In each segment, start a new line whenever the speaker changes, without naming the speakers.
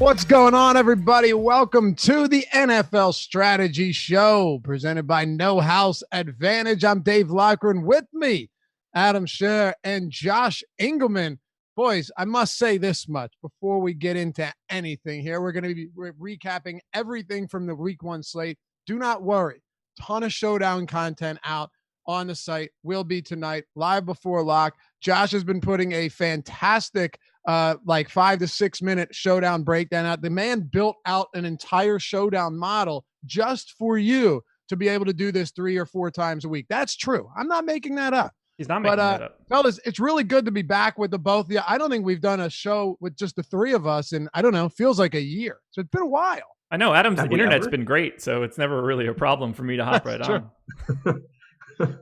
What's going on, everybody? Welcome to the NFL Strategy Show presented by No House Advantage. I'm Dave Loughran. With me, Adam Scherer and Josh Engleman. Boys, I must say this much before we get into anything here. We're going to be recapping everything from the Week 1 slate. Do not worry. Ton of showdown content out on the site. Will be tonight, live before lock. Josh has been putting a fantastic 5 to 6 minute showdown breakdown out. The man built out an entire showdown model just for you to be able to do this 3 or 4 times a week. That's true. I'm not making that up.
He's not making that up.
Fellas, it's really good to be back with the both of you. I don't think we've done a show with just the 3 of us in, I don't know, feels like a year. So it's been a while.
I know Adam's internet's been great, so it's never really a problem for me to hop right on.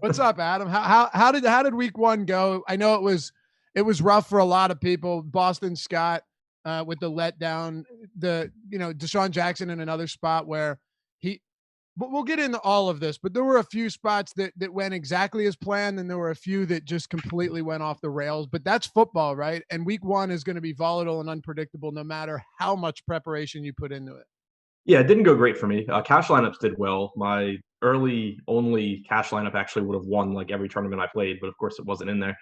What's up, Adam? How did Week 1 go? I know it was rough for a lot of people. Boston Scott with the letdown, Deshaun Jackson in another spot where but we'll get into all of this, but there were a few spots that went exactly as planned, and there were a few that just completely went off the rails. But that's football, right? And Week 1 is going to be volatile and unpredictable no matter how much preparation you put into it.
Yeah, it didn't go great for me. Cash lineups did well. My early only cash lineup actually would have won like every tournament I played, but of course it wasn't in there.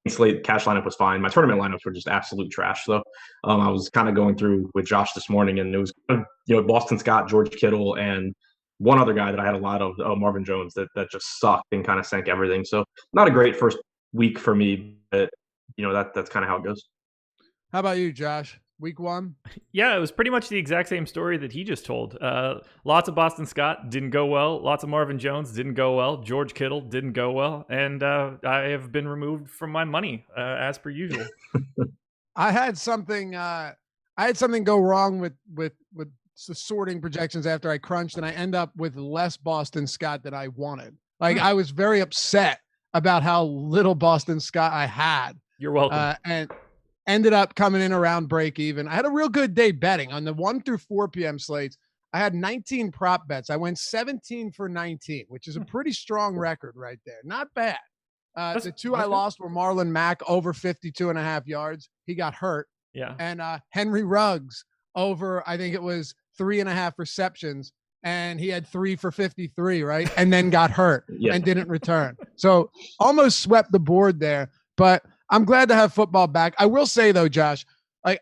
Slate cash lineup was fine. My tournament lineups were just absolute trash. So I was kind of going through with Josh this morning, and it was Boston Scott, George Kittle, and one other guy that I had a lot of, Marvin Jones, that just sucked and kind of sank everything. So not a great first week for me, but that's kind of how it goes.
How about you, Josh? Week 1?
Yeah, it was pretty much the exact same story that he just told. Lots of Boston Scott didn't go well. Lots of Marvin Jones didn't go well. George Kittle didn't go well. And I have been removed from my money as per usual.
I had something go wrong with the sorting projections after I crunched, and I end up with less Boston Scott than I wanted. I was very upset about how little Boston Scott I had.
You're welcome.
And ended up coming in around break even. I had a real good day betting on the 1 through 4 p.m. slates. I had 19 prop bets. I went 17 for 19, which is a pretty strong record right there. Not bad. The 2 I lost were Marlon Mack over 52.5 yards. He got hurt.
Yeah.
And Henry Ruggs over, I think it was 3.5 receptions, and he had 3 for 53, right? And then got hurt and didn't return. So almost swept the board there, but I'm glad to have football back. I will say though, Josh, I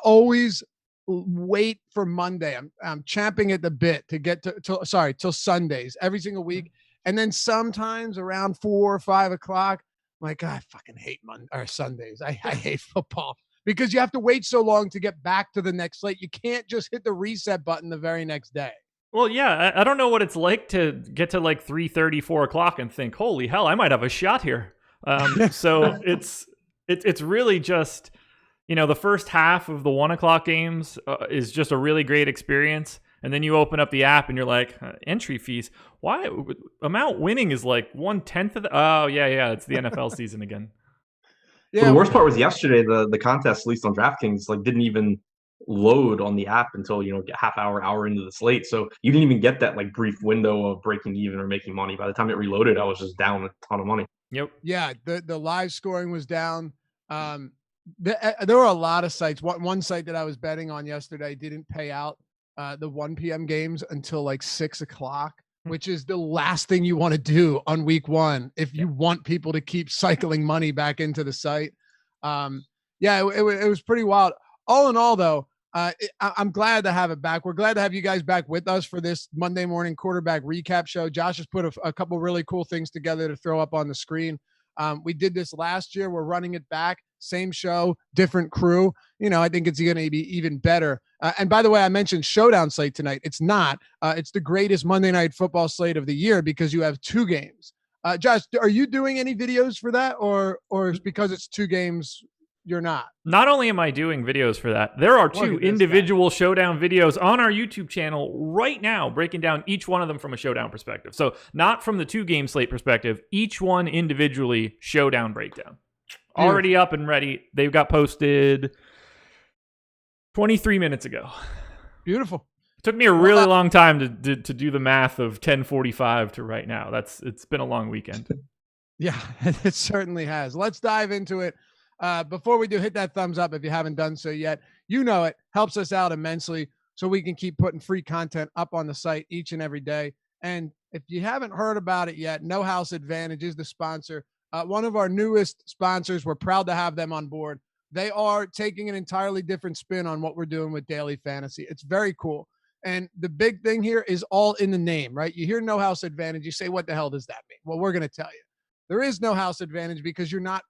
always wait for Monday. I'm champing at the bit to get till Sundays every single week. And then sometimes around 4 or 5 o'clock, I'm like, I fucking hate Sundays. I hate football because you have to wait so long to get back to the next slate. You can't just hit the reset button the very next day.
Well, yeah, I don't know what it's like to get to like 3:30, 4 o'clock and think, holy hell, I might have a shot here. So it's really just, the first half of the 1 o'clock games is just a really great experience. And then you open up the app and you're like, entry fees. Why? Amount winning is like 1/10 of the. Oh, yeah. It's the NFL season again.
Yeah. Well, the worst part was yesterday, the contest, at least on DraftKings, didn't even load on the app until, half hour into the slate. So you didn't even get that brief window of breaking even or making money. By the time it reloaded, I was just down a ton of money.
Yep.
Yeah. The live scoring was down. There were a lot of sites. One site that I was betting on yesterday didn't pay out the 1 p.m. games until 6 o'clock, which is the last thing you want to do on Week 1 if you want people to keep cycling money back into the site. It was pretty wild. All in all, though, I'm glad to have it back. We're glad to have you guys back with us for this Monday morning quarterback recap show. Josh has put a couple really cool things together to throw up on the screen. We did this last year. We're running it back. Same show, different crew. I think it's going to be even better. And by the way, I mentioned showdown slate tonight. It's not. It's the greatest Monday night football slate of the year because you have 2 games. Josh, are you doing any videos for that, or because it's 2 games, you're not?
Not only am I doing videos for that, there are 2 individual showdown videos on our YouTube channel right now, breaking down each one of them from a showdown perspective. So not from the 2-game slate perspective, each one individually showdown breakdown. Already up and ready. They got posted 23 minutes ago.
Beautiful.
It took me a really long time to do the math of 10:45 to right now. It's been a long weekend.
Yeah, it certainly has. Let's dive into it. Before we do, hit that thumbs up if you haven't done so yet. You know it helps us out immensely so we can keep putting free content up on the site each and every day. And if you haven't heard about it yet, No House Advantage is the sponsor. One of our newest sponsors. We're proud to have them on board. They are taking an entirely different spin on what we're doing with daily fantasy. It's very cool. And the big thing here is all in the name, right? You hear No House Advantage, you say, what the hell does that mean? Well, we're going to tell you. There is no house advantage because you're not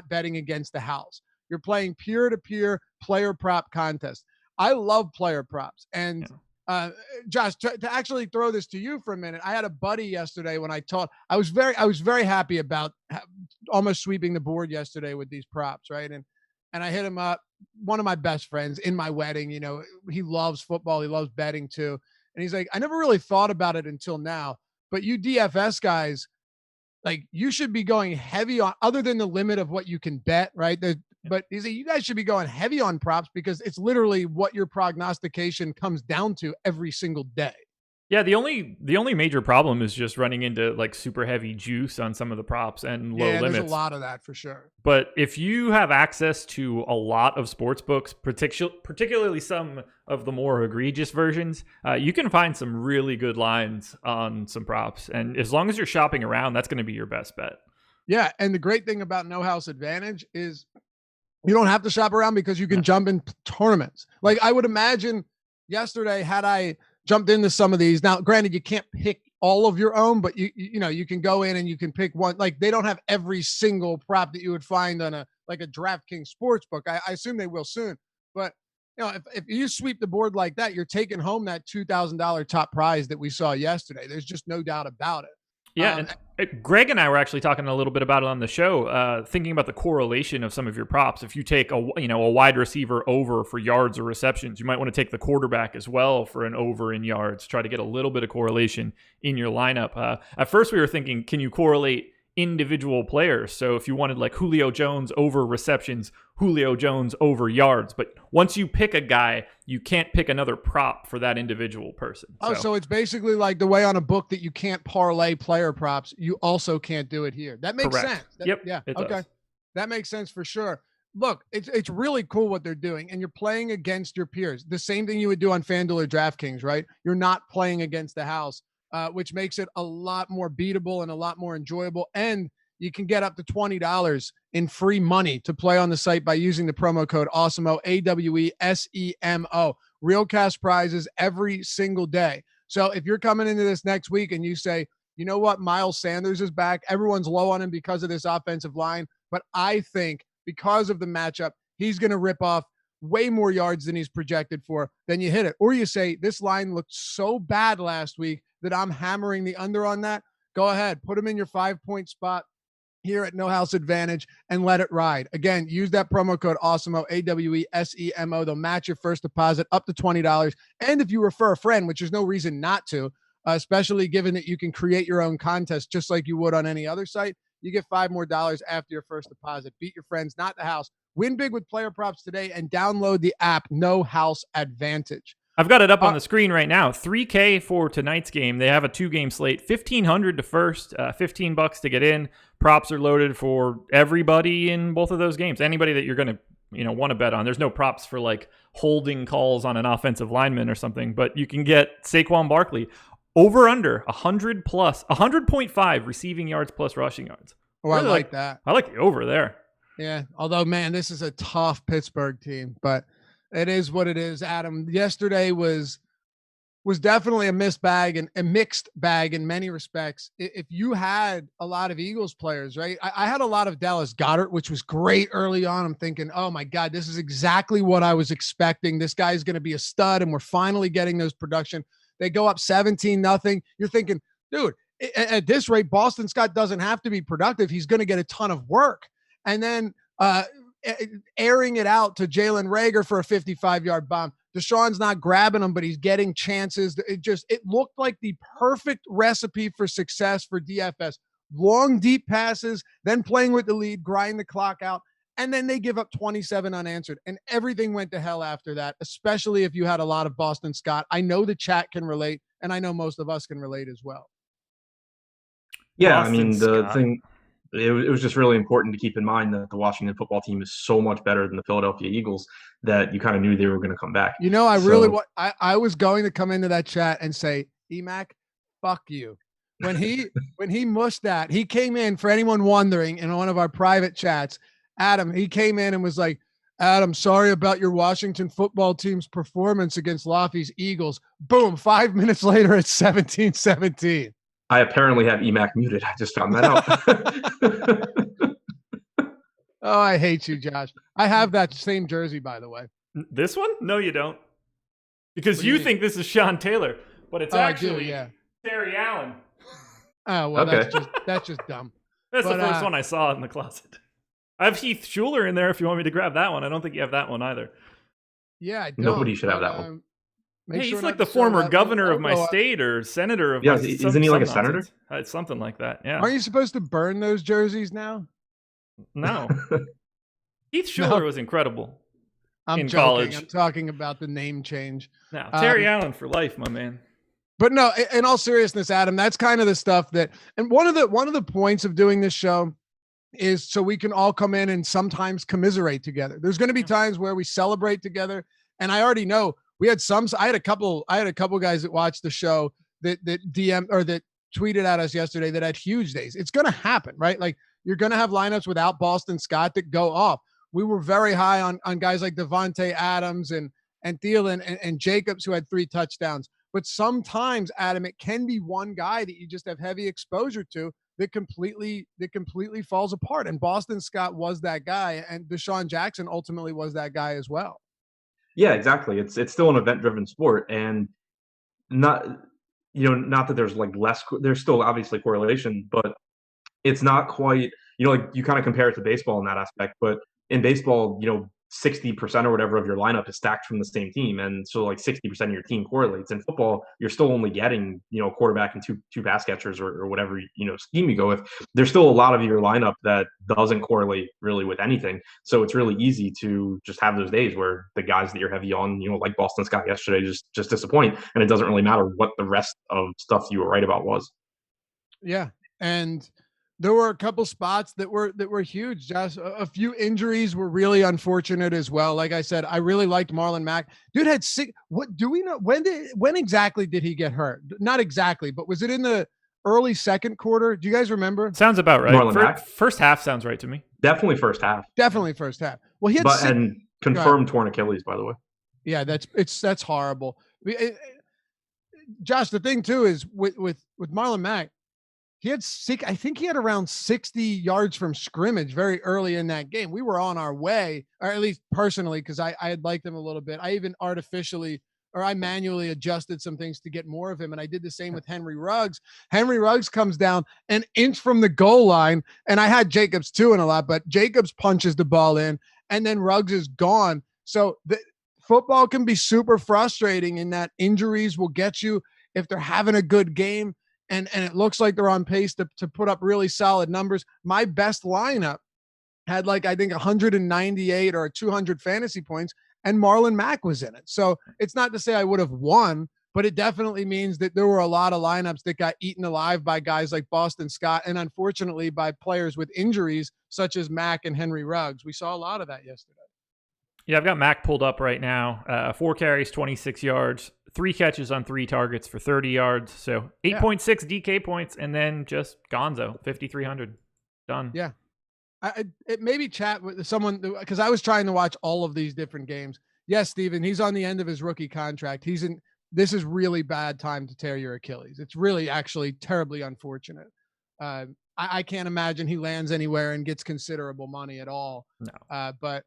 betting against the house. You're playing peer-to-peer player prop contest. I love player props. And Josh, to actually throw this to you for a minute, I had a buddy yesterday when I taught. I was very happy about almost sweeping the board yesterday with these props, right? And I hit him up. One of my best friends in my wedding, he loves football. He loves betting too. And he's like, I never really thought about it until now, but you DFS guys, like, you should be going heavy on, other than the limit of what you can bet, right? But he's like, you guys should be going heavy on props because it's literally what your prognostication comes down to every single day.
Yeah, the only major problem is just running into like super heavy juice on some of the props and low limits.
There's a lot of that for sure.
But if you have access to a lot of sports books, particularly some of the more egregious versions, you can find some really good lines on some props. And as long as you're shopping around, that's going to be your best bet.
Yeah, and the great thing about No House Advantage is you don't have to shop around because you can jump in tournaments. Like, I would imagine yesterday, had I jumped into some of these. Now, granted, you can't pick all of your own, but you can go in and you can pick one. Like, they don't have every single prop that you would find on a DraftKings sports book. I assume they will soon. But if you sweep the board like that, you're taking home that $2,000 top prize that we saw yesterday. There's just no doubt about it.
Yeah, and Greg and I were actually talking a little bit about it on the show, thinking about the correlation of some of your props. If you take a wide receiver over for yards or receptions, you might want to take the quarterback as well for an over in yards. Try to get a little bit of correlation in your lineup. At first, we were thinking, can you correlate individual players? So if you wanted like Julio Jones over receptions, Julio Jones over yards, but once you pick a guy, you can't pick another prop for that individual person.
So it's basically like the way on a book that you can't parlay player props, you also can't do it here. That makes sense.
Yeah.
Okay.
Does.
That makes sense for sure. Look, it's really cool what they're doing, and you're playing against your peers. The same thing you would do on FanDuel or DraftKings, right? You're not playing against the house. Which makes it a lot more beatable and a lot more enjoyable. And you can get up to $20 in free money to play on the site by using the promo code Awesemo, AWESEMO. Real cash prizes every single day. So if you're coming into this next week and you say, you know what, Miles Sanders is back, everyone's low on him because of this offensive line, but I think because of the matchup, he's going to rip off way more yards than he's projected for, then you hit it. Or you say, this line looked so bad last week that I'm hammering the under on that. Go ahead, put him in your 5-point spot here at No House Advantage and let it ride. Again, use that promo code Awesemo, AWESEMO. They'll match your first deposit up to $20. And if you refer a friend, which there's no reason not to, especially given that you can create your own contest just like you would on any other site, you get $5 more after your first deposit. Beat your friends, not the house. Win big with player props today and download the app No House Advantage.
I've got it up on the screen right now. $3K for tonight's game. They have a 2-game slate. $1,500 to first, $15 to get in. Props are loaded for everybody in both of those games. Anybody that you're going to want to bet on. There's no props for like holding calls on an offensive lineman or something, but you can get Saquon Barkley over under 100 plus 100.5 receiving yards plus rushing yards.
Oh, really I like that.
I like the over there.
Yeah. Although, man, this is a tough Pittsburgh team, but it is what it is, Adam. Yesterday was definitely a mixed bag and a mixed bag in many respects. If you had a lot of Eagles players, right? I had a lot of Dallas Goedert, which was great early on. I'm thinking, oh my God, this is exactly what I was expecting. This guy's going to be a stud, and we're finally getting those production. They go up 17-0. You're thinking, dude, at this rate, Boston Scott doesn't have to be productive. He's going to get a ton of work. And then airing it out to Jalen Reagor for a 55-yard bomb. Deshaun's not grabbing him, but he's getting chances. It looked like the perfect recipe for success for DFS. Long, deep passes, then playing with the lead, grind the clock out, and then they give up 27 unanswered. And everything went to hell after that, especially if you had a lot of Boston Scott. I know the chat can relate, and I know most of us can relate as well.
Yeah, Boston the it was just really important to keep in mind that the Washington football team is so much better than the Philadelphia Eagles that you kind of knew they were going to come back.
I was going to come into that chat and say, EMAC, fuck you. When he mushed that, he came in, for anyone wondering, in one of our private chats, Adam, he came in and was like, Adam, sorry about your Washington football team's performance against Laffy's Eagles. Boom, 5 minutes later, it's 17-17.
I apparently have EMAC muted. I just found that
out. Oh, I hate you, Josh. I have that same jersey, by the way.
This one? No, you don't. Because you think this is Sean Taylor, but it's actually Terry Allen.
Oh, well, okay. That's just dumb.
That's the first one I saw in the closet. I have Heath Schuler in there if you want me to grab that one. I don't think you have that one either.
Yeah, I don't.
Nobody should have that one.
Hey, he's like the former governor of my state or senator of
my state. Isn't he like a senator?
It's something like that, yeah.
Aren't you supposed to burn those jerseys now?
No. Heath Schuler was incredible in
joking.
College.
I'm talking about the name change.
No, Terry Allen for life, my man.
But no, in all seriousness, Adam, that's kind of the stuff that, and one of the points of doing this show is so we can all come in and sometimes commiserate together. There's going to be times where we celebrate together. And I already know I had a couple guys that watched the show that DM or that tweeted at us yesterday that had huge days. It's going to happen, right? Like you're going to have lineups without Boston Scott that go off. We were very high on guys like Devontae Adams and Thielen and Jacobs, who had 3 touchdowns. But sometimes, Adam, it can be one guy that you just have heavy exposure to that completely falls apart. And Boston Scott was that guy, and Deshaun Jackson ultimately was that guy as well.
Yeah, exactly. It's still an event-driven sport, and not that there's like less. There's still obviously correlation, but it's not quite. Like you kind of compare it to baseball in that aspect, but in baseball, 60% or whatever of your lineup is stacked from the same team. And so like 60% of your team correlates. In football, you're still only getting, a quarterback and two pass catchers or whatever, scheme you go with. There's still a lot of your lineup that doesn't correlate really with anything. So it's really easy to just have those days where the guys that you're heavy on, like Boston Scott yesterday, just disappoint. And it doesn't really matter what the rest of stuff you were right about was.
Yeah. And there were a couple spots that were huge, Josh. A few injuries were really unfortunate as well. Like I said, I really liked Marlon Mack. Dude had 6. What do we know? When exactly did he get hurt? Not exactly, but was it in the early second quarter? Do you guys remember?
Sounds about right.
Marlon Mack?
First half sounds right to me.
Definitely first half.
Well, he had
and confirmed torn Achilles, by the way.
Yeah, that's horrible. Josh, the thing too is with Marlon Mack. I think he had around 60 yards from scrimmage very early in that game. We were on our way, or at least personally, because I had liked him a little bit. I even I manually adjusted some things to get more of him. And I did the same with Henry Ruggs. Henry Ruggs comes down an inch from the goal line. And I had Jacobs too in a lot, but Jacobs punches the ball in and then Ruggs is gone. So the football can be super frustrating in that injuries will get you if they're having a good game. And it looks like they're on pace to put up really solid numbers. My best lineup had I think 198 or 200 fantasy points, and Marlon Mack was in it. So it's not to say I would have won, but it definitely means that there were a lot of lineups that got eaten alive by guys like Boston Scott, and unfortunately by players with injuries such as Mack and Henry Ruggs. We saw a lot of that yesterday.
Yeah, I've got Mack pulled up right now. 4 carries, 26 yards, 3 catches on 3 targets for 30 yards. So 8.6 DK points, and then just gonzo, 5,300. Done.
Yeah. It maybe chat with someone, because I was trying to watch all of these different games. Yes, Steven, he's on the end of his rookie contract. This is really bad time to tear your Achilles. It's really actually terribly unfortunate. I can't imagine he lands anywhere and gets considerable money at all.
No.
But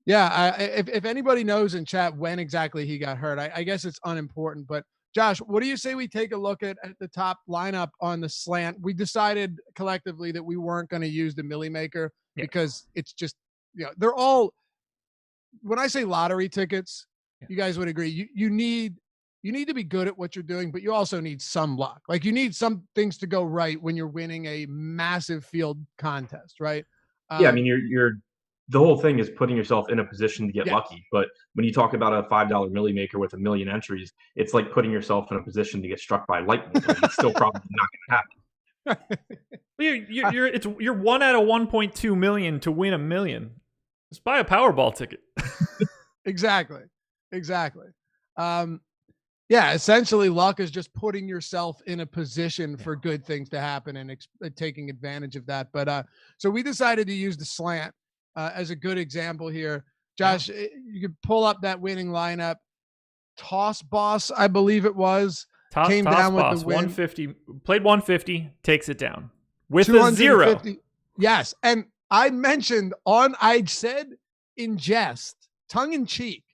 yeah, if anybody knows in chat when exactly he got hurt, I guess it's unimportant. But Josh, what do you say we take a look at the top lineup on the slant? We decided collectively that we weren't going to use the Millie Maker because it's just, they're all, when I say lottery tickets, you guys would agree. You need to be good at what you're doing, but you also need some luck. Like you need some things to go right when you're winning a massive field contest, right?
Yeah, I mean, you're the whole thing is putting yourself in a position to get lucky. But when you talk about a $5 Millie Maker with 1 million entries, it's like putting yourself in a position to get struck by lightning. It's still probably not going to happen.
You're 1 out of 1.2 million to win $1 million. Just buy a Powerball ticket.
Exactly. Yeah, essentially luck is just putting yourself in a position for good things to happen and taking advantage of that. But so we decided to use the slant as a good example here. Josh, you could pull up that winning lineup. Toss Boss, I believe it was, came down with the win.
150, played 150, takes it down with a 0.
Yes, and I said in jest, tongue in cheek,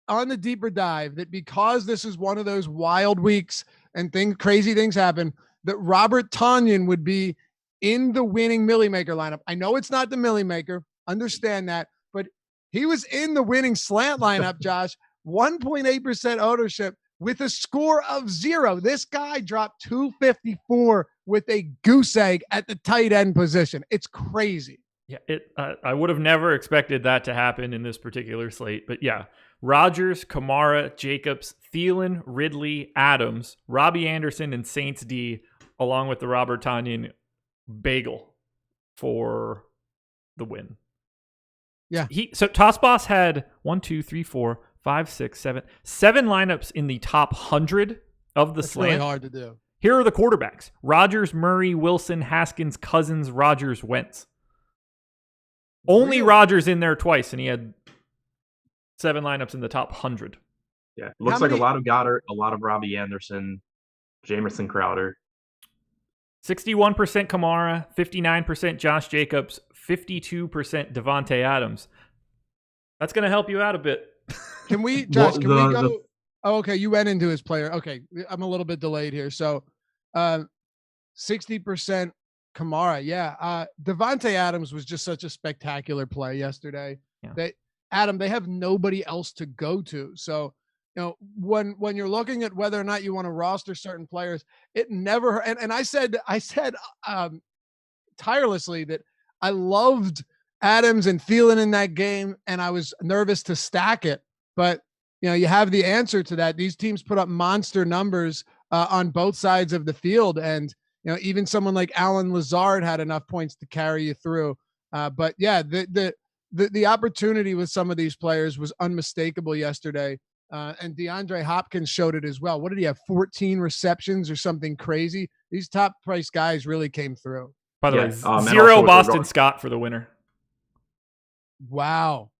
on the deeper dive, that because this is one of those wild weeks and crazy things happen, that Robert Tonyan would be in the winning Millie Maker lineup. I know it's not the Millie Maker, understand that, but he was in the winning slant lineup, Josh. 1.8% ownership with a score of 0. This guy dropped 254 with a goose egg at the tight end position. It's crazy.
Yeah, I would have never expected that to happen in this particular slate, but yeah. Rodgers, Kamara, Jacobs, Thielen, Ridley, Adams, Robbie Anderson, and Saints D, along with the Robert Tonyan bagel for the win.
Yeah.
So Toss Boss had 1, 2, 3, 4, 5, 6, 7 lineups in the top 100 of the slant.
It's really hard to do.
Here are the quarterbacks: Rodgers, Murray, Wilson, Haskins, Cousins, Rodgers, Wentz. Only Rodgers in there twice, and he had 7 lineups in the top 100.
Yeah, it looks like a lot of Goddard, a lot of Robbie Anderson, Jamison Crowder.
61% Kamara, 59% Josh Jacobs, 52% Devontae Adams. That's going to help you out a bit.
Can we, Josh, we go? Oh, okay, you went into his player. Okay, I'm a little bit delayed here. So 60% Kamara. Yeah. Devontae Adams was just such a spectacular play yesterday. Yeah. They have nobody else to go to. So, when you're looking at whether or not you want to roster certain players, it never, and I said tirelessly that I loved Adams and Thielen in that game, and I was nervous to stack it. But, you have the answer to that. These teams put up monster numbers on both sides of the field. And, even someone like Alan Lazard had enough points to carry you through. But yeah, the opportunity with some of these players was unmistakable yesterday. And DeAndre Hopkins showed it as well. What did he have? 14 receptions or something crazy? These top price guys really came through.
By the way, 0 Boston Scott for the winner.
Wow.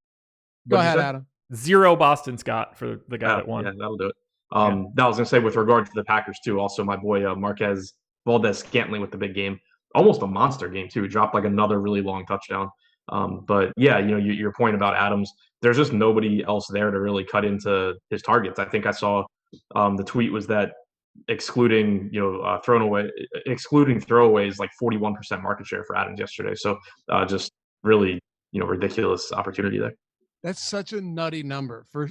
Go ahead, Adam.
0 Boston Scott for the guy that won.
Yeah, that'll do it. That I was going to say, with regard to the Packers too, also my boy Marquez Valdez-Scantling with the big game. Almost a monster game too. He dropped like another really long touchdown. But yeah, your point about Adams, there's just nobody else there to really cut into his targets. I think I saw the tweet was that excluding throwaways, like 41% market share for Adams yesterday. So just really ridiculous opportunity there.
That's such a nutty number for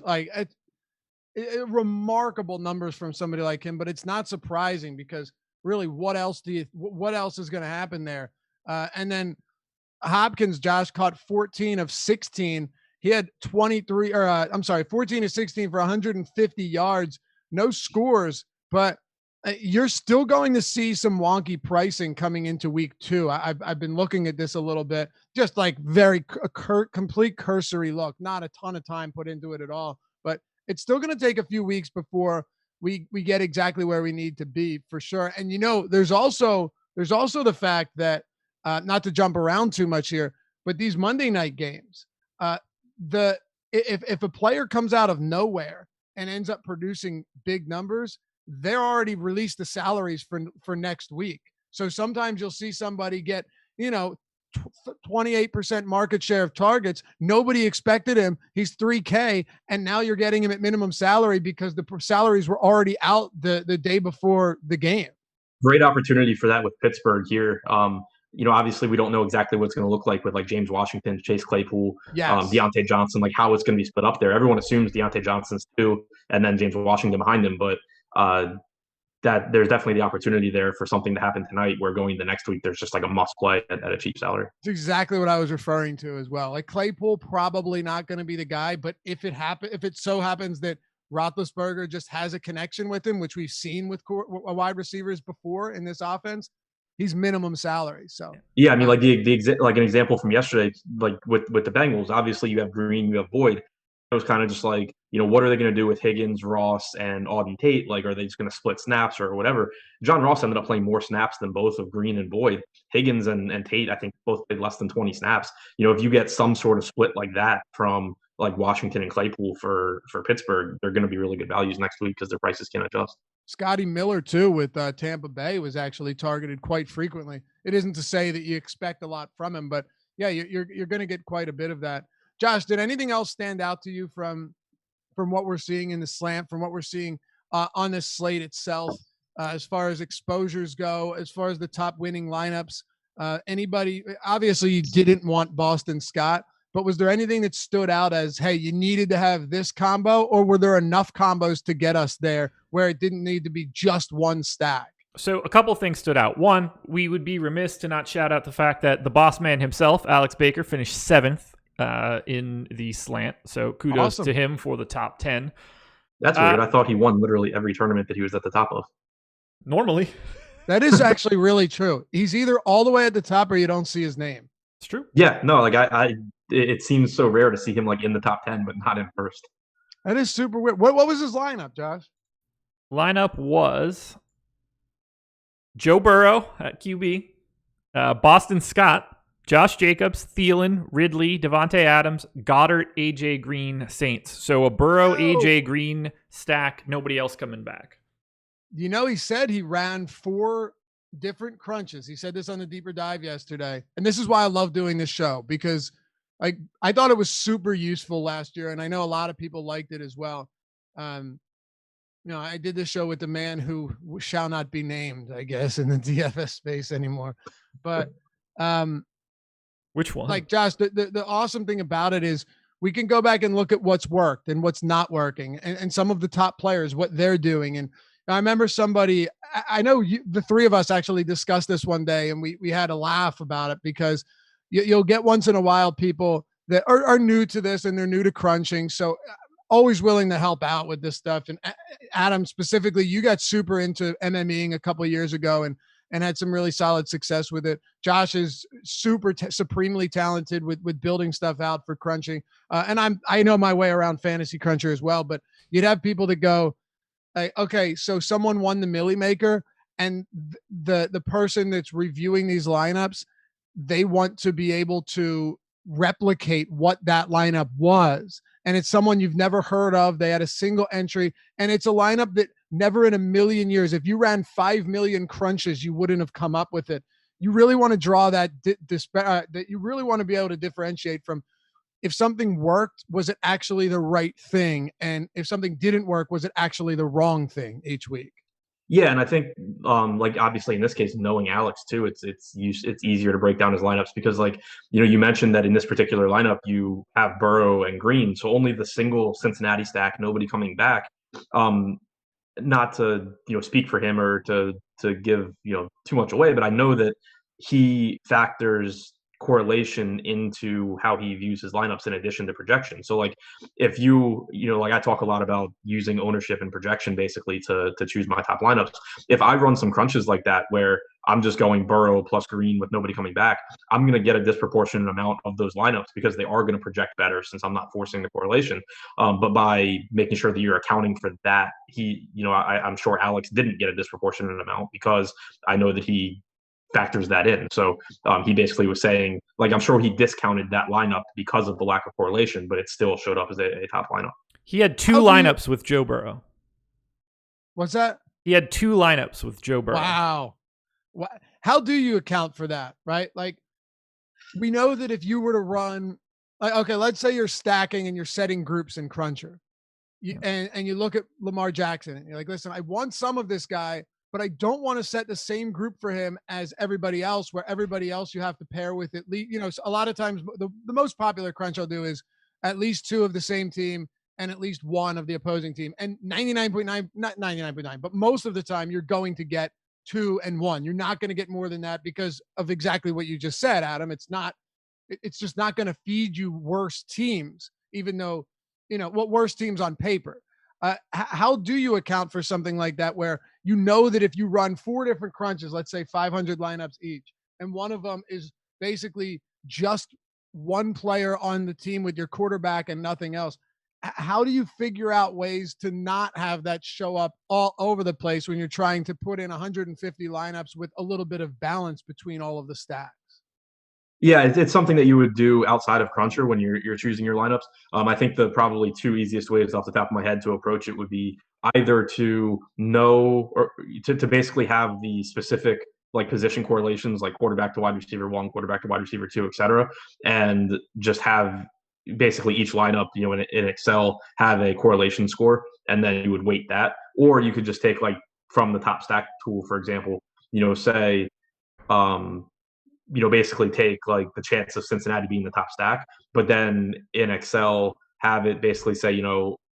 remarkable numbers from somebody like him, but it's not surprising because really what else is going to happen there? And then Hopkins, Josh, caught 14 of 16. He had 14 of 16 for 150 yards, no scores, but you're still going to see some wonky pricing coming into week 2. I've been looking at this a little bit, just like very complete cursory look, not a ton of time put into it at all, but it's still going to take a few weeks before we get exactly where we need to be for sure. And there's also the fact that not to jump around too much here, but these Monday night games, if a player comes out of nowhere and ends up producing big numbers, they're already released the salaries for next week. So sometimes you'll see somebody get 28% market share of targets. Nobody expected him. He's $3K, and now you're getting him at minimum salary because the salaries were already out the day before the game.
Great opportunity for that with Pittsburgh here. Obviously we don't know exactly what it's going to look like with like James Washington, Chase Claypool, Deontay Johnson, like how it's going to be split up there. Everyone assumes Deontay Johnson's 2 and then James Washington behind him, but that there's definitely the opportunity there for something to happen tonight where going the next week, there's just like a must play at a cheap salary.
It's exactly what I was referring to as well. Like Claypool, probably not going to be the guy, but if it so happens that Roethlisberger just has a connection with him, which we've seen with wide receivers before in this offense, he's minimum salary. So
yeah, I mean, like like an example from yesterday, like with the Bengals. Obviously, you have Green, you have Boyd. It was kind of just like, what are they going to do with Higgins, Ross, and Auden Tate? Like, are they just going to split snaps or whatever? John Ross ended up playing more snaps than both of Green and Boyd. Higgins and Tate, I think, both played less than 20 snaps. If you get some sort of split like that from like Washington and Claypool for Pittsburgh, they're going to be really good values next week because their prices can adjust.
Scotty Miller too with Tampa Bay was actually targeted quite frequently. It isn't to say that you expect a lot from him, but yeah, you're going to get quite a bit of that. Josh, did anything else stand out to you from what we're seeing in the slant, from what we're seeing on this slate itself, as far as exposures go, as far as the top winning lineups? Anybody? Obviously, you didn't want Boston Scott, but was there anything that stood out as, hey, you needed to have this combo, or were there enough combos to get us there where it didn't need to be just one stack?
So a couple things stood out. One, we would be remiss to not shout out the fact that the boss man himself, Alex Baker, finished 7th in the slant. So kudos to him for the top 10.
That's weird. I thought he won literally every tournament that he was at the top of.
Normally.
That is actually really true. He's either all the way at the top or you don't see his name.
It's true.
Yeah, no, like it seems so rare to see him like in the top 10, but not in first.
That is super weird. What was his lineup, Josh?
Lineup was Joe Burrow at QB, Boston Scott, Josh Jacobs, Thielen, Ridley, Devontae Adams, Goddard, AJ Green, Saints. So a Burrow, AJ Green stack, nobody else coming back.
He said he ran 4 different crunches. He said this on the Deeper Dive yesterday. And this is why I love doing this show, because I thought it was super useful last year. And I know a lot of people liked it as well. I did this show with the man who shall not be named, I guess, in the DFS space anymore. But
which one?
Like, Josh, the awesome thing about it is we can go back and look at what's worked and what's not working, and some of the top players, what they're doing. And I remember somebody, I know the three of us actually discussed this one day, and we had a laugh about it, because you'll get once in a while people that are new to this and they're new to crunching. So always willing to help out with this stuff. And Adam, specifically, you got super into MMEing a couple of years ago and had some really solid success with it. Josh is super supremely talented with building stuff out for crunching. And I know my way around Fantasy Cruncher as well, but you'd have people that go, okay, so someone won the Millie Maker, and the person that's reviewing these lineups, they want to be able to replicate what that lineup was. And it's someone you've never heard of. They had a single entry, and it's a lineup that never in a million years, if you ran 5 million crunches, you wouldn't have come up with it. You really want to draw that that you really want to be able to differentiate from, if something worked, was it actually the right thing? And if something didn't work, was it actually the wrong thing each week?
Yeah, and I think like obviously in this case, knowing Alex too, it's easier to break down his lineups, because like you mentioned that in this particular lineup you have Burrow and Green, so only the single Cincinnati stack, nobody coming back. Not to speak for him or to give too much away, but I know that he factors correlation into how he views his lineups in addition to projection. So like if like I talk a lot about using ownership and projection basically to choose my top lineups. If I run some crunches like that where I'm just going Burrow plus Green with nobody coming back, I'm going to get a disproportionate amount of those lineups because they are going to project better since I'm not forcing the correlation. But by making sure that you're accounting for that, I'm sure Alex didn't get a disproportionate amount because I know that he factors that in. So he basically was saying, like, I'm sure he discounted that lineup because of the lack of correlation, but it still showed up as a top lineup.
He had 2 lineups with Joe Burrow.
What's that?
He had 2 lineups with Joe Burrow.
Wow. How do you account for that, right? Like, we know that if you were to run, okay, let's say you're stacking and you're setting groups in Cruncher, and you look at Lamar Jackson and you're like, listen, I want some of this guy, but I don't want to set the same group for him as everybody else, where everybody else you have to pair with at least, a lot of times the most popular crunch I'll do is at least 2 of the same team and at least 1 of the opposing team. And 99.9, not 99.9, but most of the time you're going to get 2 and 1. You're not going to get more than that because of exactly what you just said, Adam. It's just not going to feed you worse teams, even though, worse teams on paper. How do you account for something like that, where you know that if you run 4 different crunches, let's say 500 lineups each, and one of them is basically just one player on the team with your quarterback and nothing else, how do you figure out ways to not have that show up all over the place when you're trying to put in 150 lineups with a little bit of balance between all of the stacks?
Yeah, it's something that you would do outside of Cruncher when you're choosing your lineups. I think the probably 2 easiest ways off the top of my head to approach it would be either to know or to basically have the specific like position correlations, like quarterback to wide receiver 1, quarterback to wide receiver 2, et cetera, and just have basically each lineup, in Excel have a correlation score, and then you would weight that. Or you could just take like from the top stack tool, for example, say, basically take like the chance of Cincinnati being the top stack, but then in Excel have it basically say,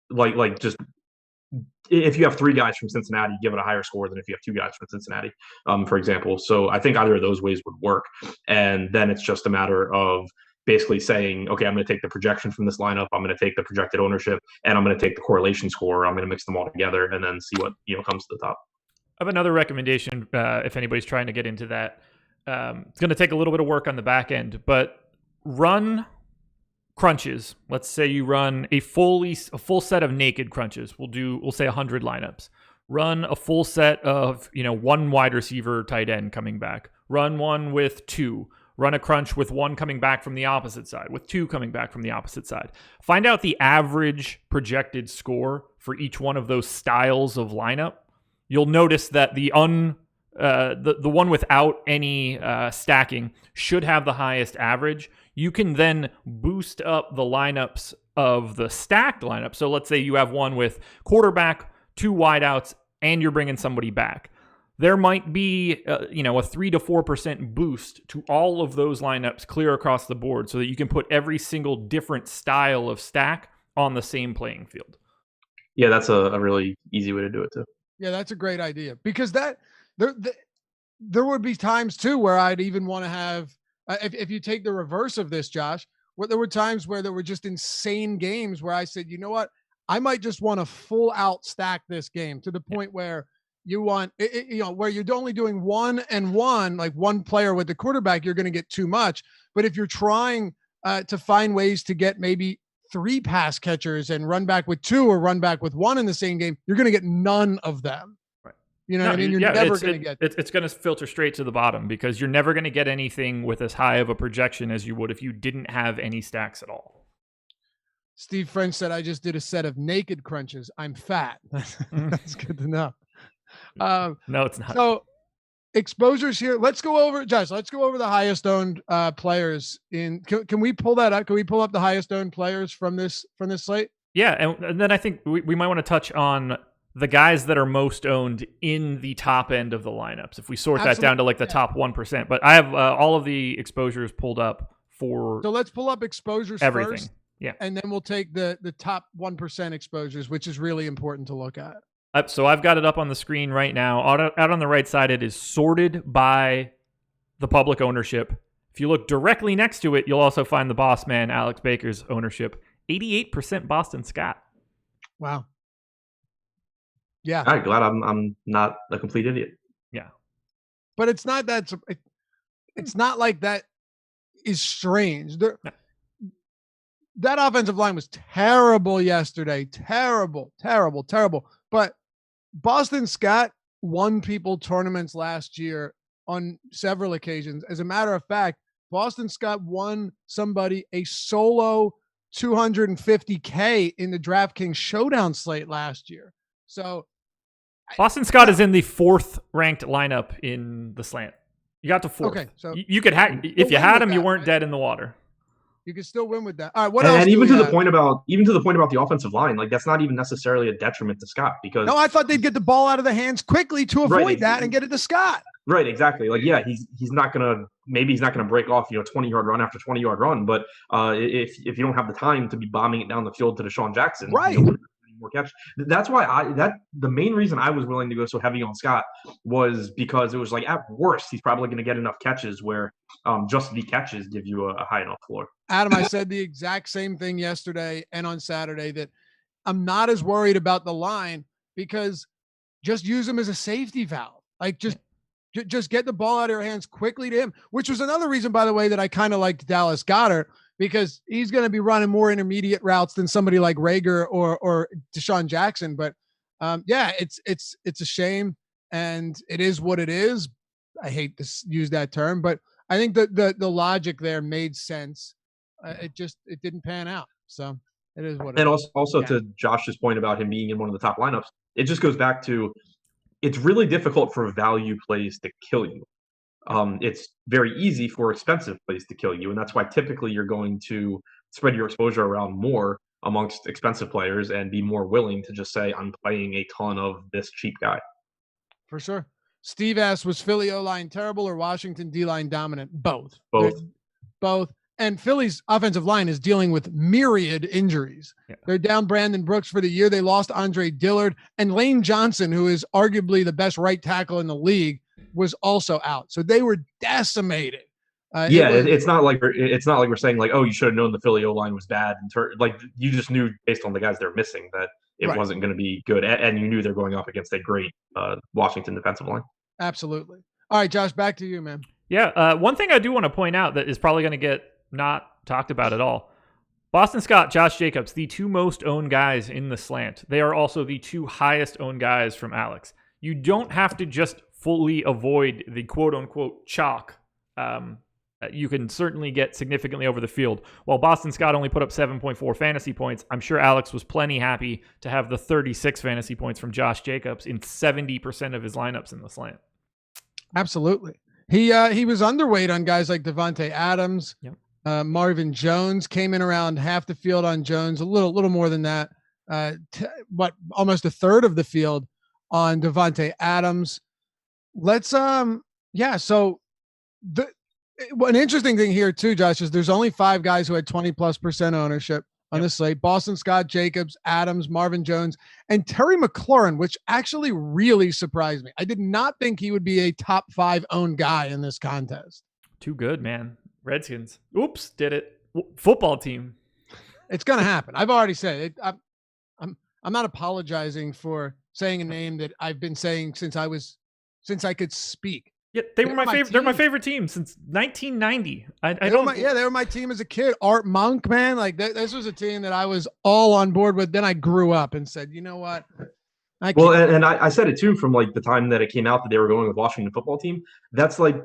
like just if you have 3 guys from Cincinnati, give it a higher score than if you have 2 guys from Cincinnati, for example. So I think either of those ways would work. And then it's just a matter of basically saying, okay, I'm going to take the projection from this lineup, I'm going to take the projected ownership, and I'm going to take the correlation score. I'm going to mix them all together and then see what comes to the top.
I have another recommendation if anybody's trying to get into that. It's going to take a little bit of work on the back end, but run crunches. Let's say you run a full set of naked crunches. We'll say 100 lineups. Run a full set of, 1 wide receiver tight end coming back. Run one with 2. Run a crunch with 1 coming back from the opposite side, with 2 coming back from the opposite side. Find out the average projected score for each one of those styles of lineup. You'll notice that the one without any stacking should have the highest average. You can then boost up the lineups of the stacked lineup. So let's say you have one with quarterback, 2 wideouts, and you're bringing somebody back. There might be a 3 to 4% boost to all of those lineups clear across the board, so that you can put every single different style of stack on the same playing field.
Yeah, that's a really easy way to do it too.
Yeah, that's a great idea, because there would be times too where I'd even want to have, if you take the reverse of this, Josh, where there were times where there were just insane games where I said, you know what, I might just want to full out stack this game to the point where you want, where you're only doing 1 and 1, like 1 player with the quarterback, you're going to get too much. But if you're trying to find ways to get maybe 3 pass catchers and run back with 2 or run back with 1 in the same game, you're going to get none of them.
Right.
You know what I mean? You're never going to get.
It's going to filter straight to the bottom, because you're never going to get anything with as high of a projection as you would if you didn't have any stacks at all.
Steve French said, I just did a set of naked crunches. I'm fat. That's good to know.
No, it's not.
So exposures here. Let's go over, Josh, let's go over the highest owned players in. Can we pull that up? Can we pull up the highest owned players from this slate?
Yeah. And then I think we might want to touch on the guys that are most owned in the top end of the lineups, if we sort that down to like the top 1%. But I have all of the exposures pulled up for.
So let's pull up exposures
everything.
First,
yeah.
And then we'll take the top 1% exposures, which is really important to look at.
So I've got it up on the screen right now. Out on the right side, it is sorted by the public ownership. If you look directly next to it, you'll also find the boss man, Alex Baker's ownership. 88% Boston Scott.
Wow. Yeah.
All right, glad I'm not a complete idiot.
Yeah.
But it's not that. It's not like that is strange. That offensive line was terrible yesterday. Terrible. But Boston Scott won people tournaments last year on several occasions. As a matter of fact, Boston Scott won somebody a solo $250K in the DraftKings Showdown slate last year. So
Boston Scott is in the 4th ranked lineup in the slant. You got to 4th. Okay, so you could if you had him, you weren't dead in the water.
You can still win with that. All right, what else?
And even to the point about the offensive line, like that's not even necessarily a detriment to Scott, because
no, I thought they'd get the ball out of the hands quickly to avoid that and get it to Scott.
Right, exactly. Like, yeah, he's not gonna break off 20-yard run after 20-yard run, but if you don't have the time to be bombing it down the field to Deshaun Jackson,
right.
More catch. That's why the main reson I was willing to go so heavy on Scott was because it was like, at worst, he's probably going to get enough catches where just the catches give you a high enough floor.
Adam, I said the exact same thing yesterday and on Saturday, that I'm not as worried about the line because just use him as a safety valve. Like just get the ball out of your hands quickly to him, which was another reason, by the way, that I kind of liked Dallas Goedert, because he's going to be running more intermediate routes than somebody like Rager or Deshaun Jackson. But it's a shame, and it is what it is. I hate to use that term, but I think the logic there made sense. It didn't pan out. So it is what it
is.
And
also to Josh's point about him being in one of the top lineups, it just goes back to, it's really difficult for value plays to kill you. It's very easy for expensive plays to kill you. And that's why typically you're going to spread your exposure around more amongst expensive players and be more willing to just say, I'm playing a ton of this cheap guy.
For sure. Steve asks, was Philly O-line terrible or Washington D-line dominant? Both. Both. And Philly's offensive line is dealing with myriad injuries. Yeah. They're down Brandon Brooks for the year. They lost Andre Dillard, and Lane Johnson, who is arguably the best right tackle in the league, was also out. So they were decimated.
It's not like we're saying like, oh, you should have known the Philly O-line was bad. Like you just knew based on the guys they're missing that it wasn't going to be good, and you knew they're going up against a great Washington defensive line.
Absolutely. All right, Josh, back to you, man.
Yeah, one thing I do want to point out that is probably going to get not talked about at all. Boston Scott, Josh Jacobs, the two most owned guys in the slant. They are also the two highest owned guys from Alex. You don't have to just fully avoid the quote-unquote chalk. You can certainly get significantly over the field. While Boston Scott only put up 7.4 fantasy points, I'm sure Alex was plenty happy to have the 36 fantasy points from Josh Jacobs in 70% of his lineups in the slant.
Absolutely. He was underweight on guys like Devontae Adams.
Yep.
Marvin Jones came in around half the field on Jones, a little more than that. Almost a third of the field on Devontae Adams. So an interesting thing here too, Josh, is there's only 5 guys who had 20+% ownership on this slate: Boston Scott, Jacobs, Adams, Marvin Jones, and Terry McLaurin, which actually really surprised me. I did not think he would be a top 5 owned guy in this contest.
Too good, man. Redskins. Oops, did it. Football team.
It's going to happen. I've already said it. I'm not apologizing for saying a name that I've been saying since I could speak.
Yeah, they were my favorite. They're my favorite team since 1990.
They were my team as a kid. Art Monk, man, like this was a team that I was all on board with. Then I grew up and said, you know what?
I said it too from like the time that it came out that they were going with Washington football team. That's like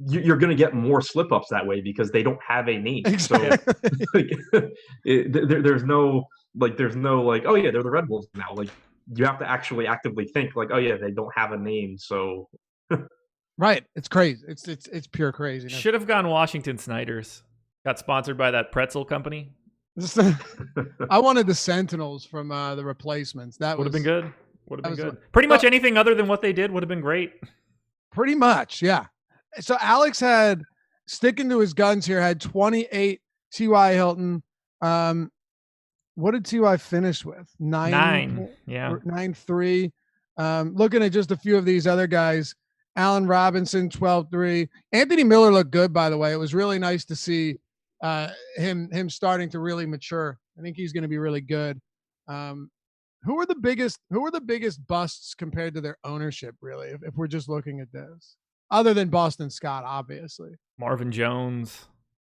you're going to get more slip ups that way because they don't have a name.
Exactly.
So there's no oh yeah, they're the Red Wolves now. Like you have to actually actively think like, oh yeah, they don't have a name, so.
Right. It's crazy. It's pure crazy.
Should have gone Washington Snyders. Got sponsored by that pretzel company.
I wanted the Sentinels from the Replacements. That
would have been good. Would have been good.
Good.
Pretty much anything other than what they did would have been great.
Pretty much, yeah. So Alex had, sticking to his guns here, had 28 T.Y. Hilton. What did T.Y. finish with? 9. Yeah. 9-3. Looking at just a few of these other guys. Allen Robinson, 12-3. Anthony Miller looked good, by the way. It was really nice to see him starting to really mature. I think he's going to be really good. Who are the biggest busts compared to their ownership, really, if we're just looking at this? Other than Boston Scott, obviously.
Marvin Jones,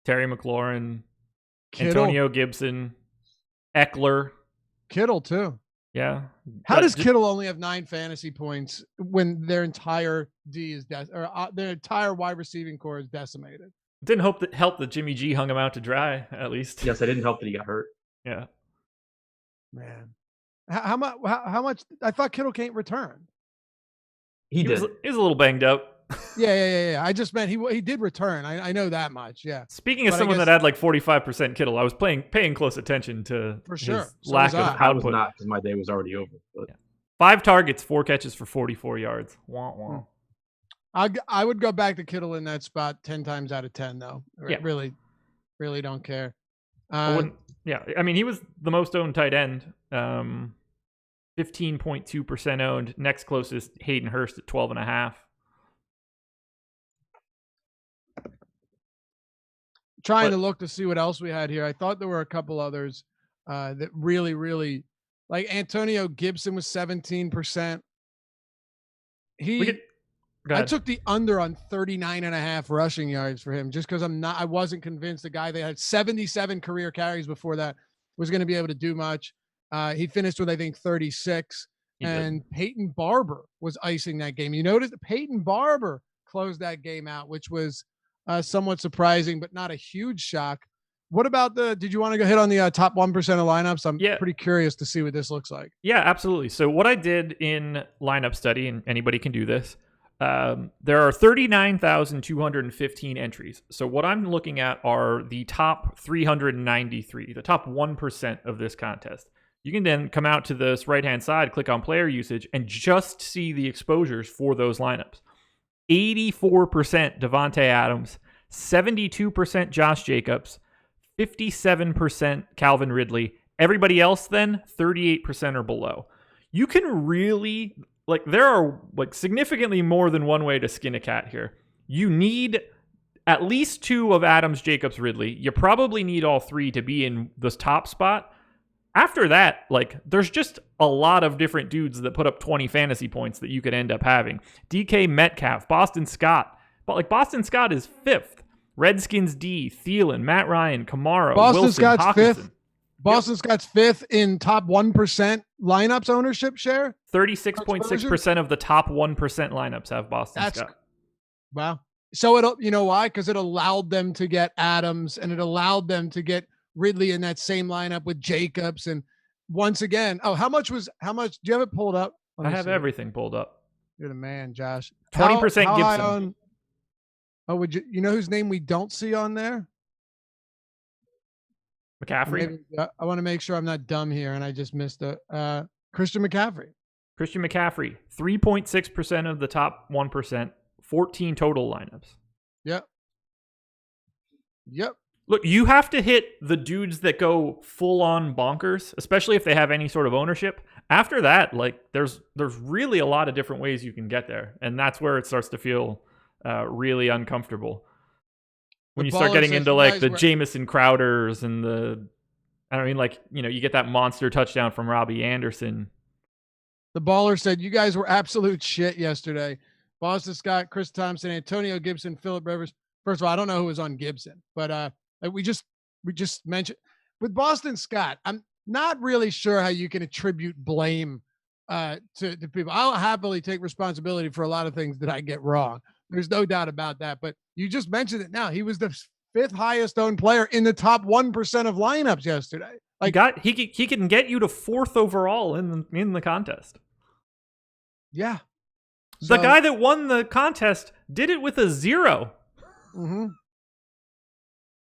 Terry McLaurin,
Kittle.
Antonio Gibson, Eckler.
Kittle, too.
Yeah.
How does Kittle only have 9 fantasy points when their entire their entire wide receiving core is decimated?
Didn't help that Jimmy G hung him out to dry, at least.
Yes, it didn't help that he got hurt.
Yeah.
Man. How much? I thought Kittle can't return.
He did.
He was a little banged up.
Yeah. I just meant he did return. I know that much. Yeah.
Speaking of someone that had like 45% Kittle, I was paying close attention to
for sure
his lack of output.
I was not because my day was already over. But.
Yeah. 5 targets, 4 catches for 44 yards. Wah, wah.
I would go back to Kittle in that spot 10 times out of 10 though.
Yeah.
Really don't care.
I mean, he was the most owned tight end. 15.2% owned. Next closest, Hayden Hurst at 12.5.
Trying to look to see what else we had here. I thought there were a couple others that really, really Like Antonio Gibson was 17%. I took the under on 39.5 rushing yards for him just because I wasn't convinced the guy that had 77 career carries before that was going to be able to do much. He finished with, I think, 36. Peyton Barber was icing that game. You notice that Peyton Barber closed that game out, which was somewhat surprising, but not a huge shock. What about did you want to go hit on the top 1% of lineups? I'm pretty curious to see what this looks like.
Yeah, absolutely. So what I did in lineup study, and anybody can do this, there are 39,215 entries. So what I'm looking at are the top 393, the top 1% of this contest. You can then come out to this right-hand side, click on player usage, and just see the exposures for those lineups. 84% Davante Adams, 72% Josh Jacobs, 57% Calvin Ridley. Everybody else then 38% or below. You can really, there are significantly more than one way to skin a cat here. You need at least 2 of Adams, Jacobs, Ridley. You probably need all 3 to be in this top spot. After that, there's just a lot of different dudes that put up 20 fantasy points that you could end up having. DK Metcalf, Boston Scott. But Boston Scott is 5th. Redskins D, Thielen, Matt Ryan, Kamara, Wilson,
Scott's
Hawkinson.
5th. Boston Scott's 5th in top 1% lineups ownership share.
36.6% of the top 1% lineups have Boston Scott.
Wow. So you know why? Because it allowed them to get Adams and it allowed them to get Ridley in that same lineup with Jacobs. And once again, how much? Do you have it pulled up?
I have everything pulled up.
You're the man, Josh.
20% Gibson.
Would you know whose name we don't see on there?
McCaffrey.
I want to make sure I'm not dumb here and I just missed it. Christian McCaffrey.
3.6% of the top 1%, 14 total lineups.
Yep.
Look, you have to hit the dudes that go full on bonkers, especially if they have any sort of ownership. After that, there's really a lot of different ways you can get there, and that's where it starts to feel really uncomfortable. When you start getting into the Jamison Crowders and you get that monster touchdown from Robbie Anderson.
The baller said, you guys were absolute shit yesterday. Boston Scott, Chris Thompson, Antonio Gibson, Phillip Rivers. First of all, I don't know who was on Gibson, but we just mentioned with Boston Scott, I'm not really sure how you can attribute blame to people. I'll happily take responsibility for a lot of things that I get wrong. There's no doubt about that. But you just mentioned it now. He was the 5th highest owned player in the top 1% of lineups yesterday.
He can get you to 4th overall in the contest.
Yeah.
The guy that won the contest did it with a 0.
Mm-hmm.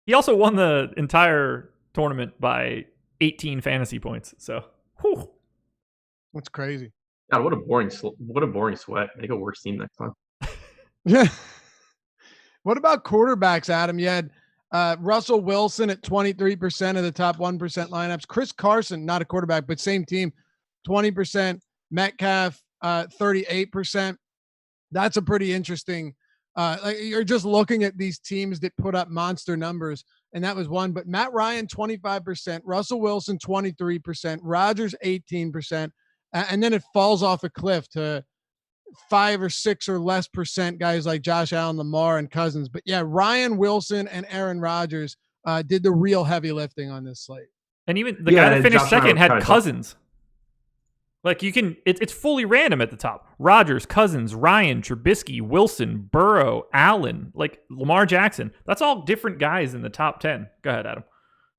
He also won the entire tournament by 18 fantasy points. So, whew.
That's crazy.
God, what a boring sweat. Make a worse team next time.
Yeah. What about quarterbacks, Adam? You had Russell Wilson at 23% of the top 1% lineups. Chris Carson, not a quarterback, but same team, 20%. Metcalf, 38%. That's a pretty interesting. You're just looking at these teams that put up monster numbers, and that was one. But Matt Ryan, 25%. Russell Wilson, 23%. Rodgers, 18%. And then it falls off a cliff to 5 or 6 or less percent guys like Josh Allen, Lamar, and Cousins. But yeah, Ryan Wilson and Aaron Rodgers did the real heavy lifting on this slate.
And even the guy that finished second had Cousins. It's fully random at the top. Rodgers, Cousins, Ryan, Trubisky, Wilson, Burrow, Allen, Lamar Jackson. That's all different guys in the top 10. Go ahead, Adam.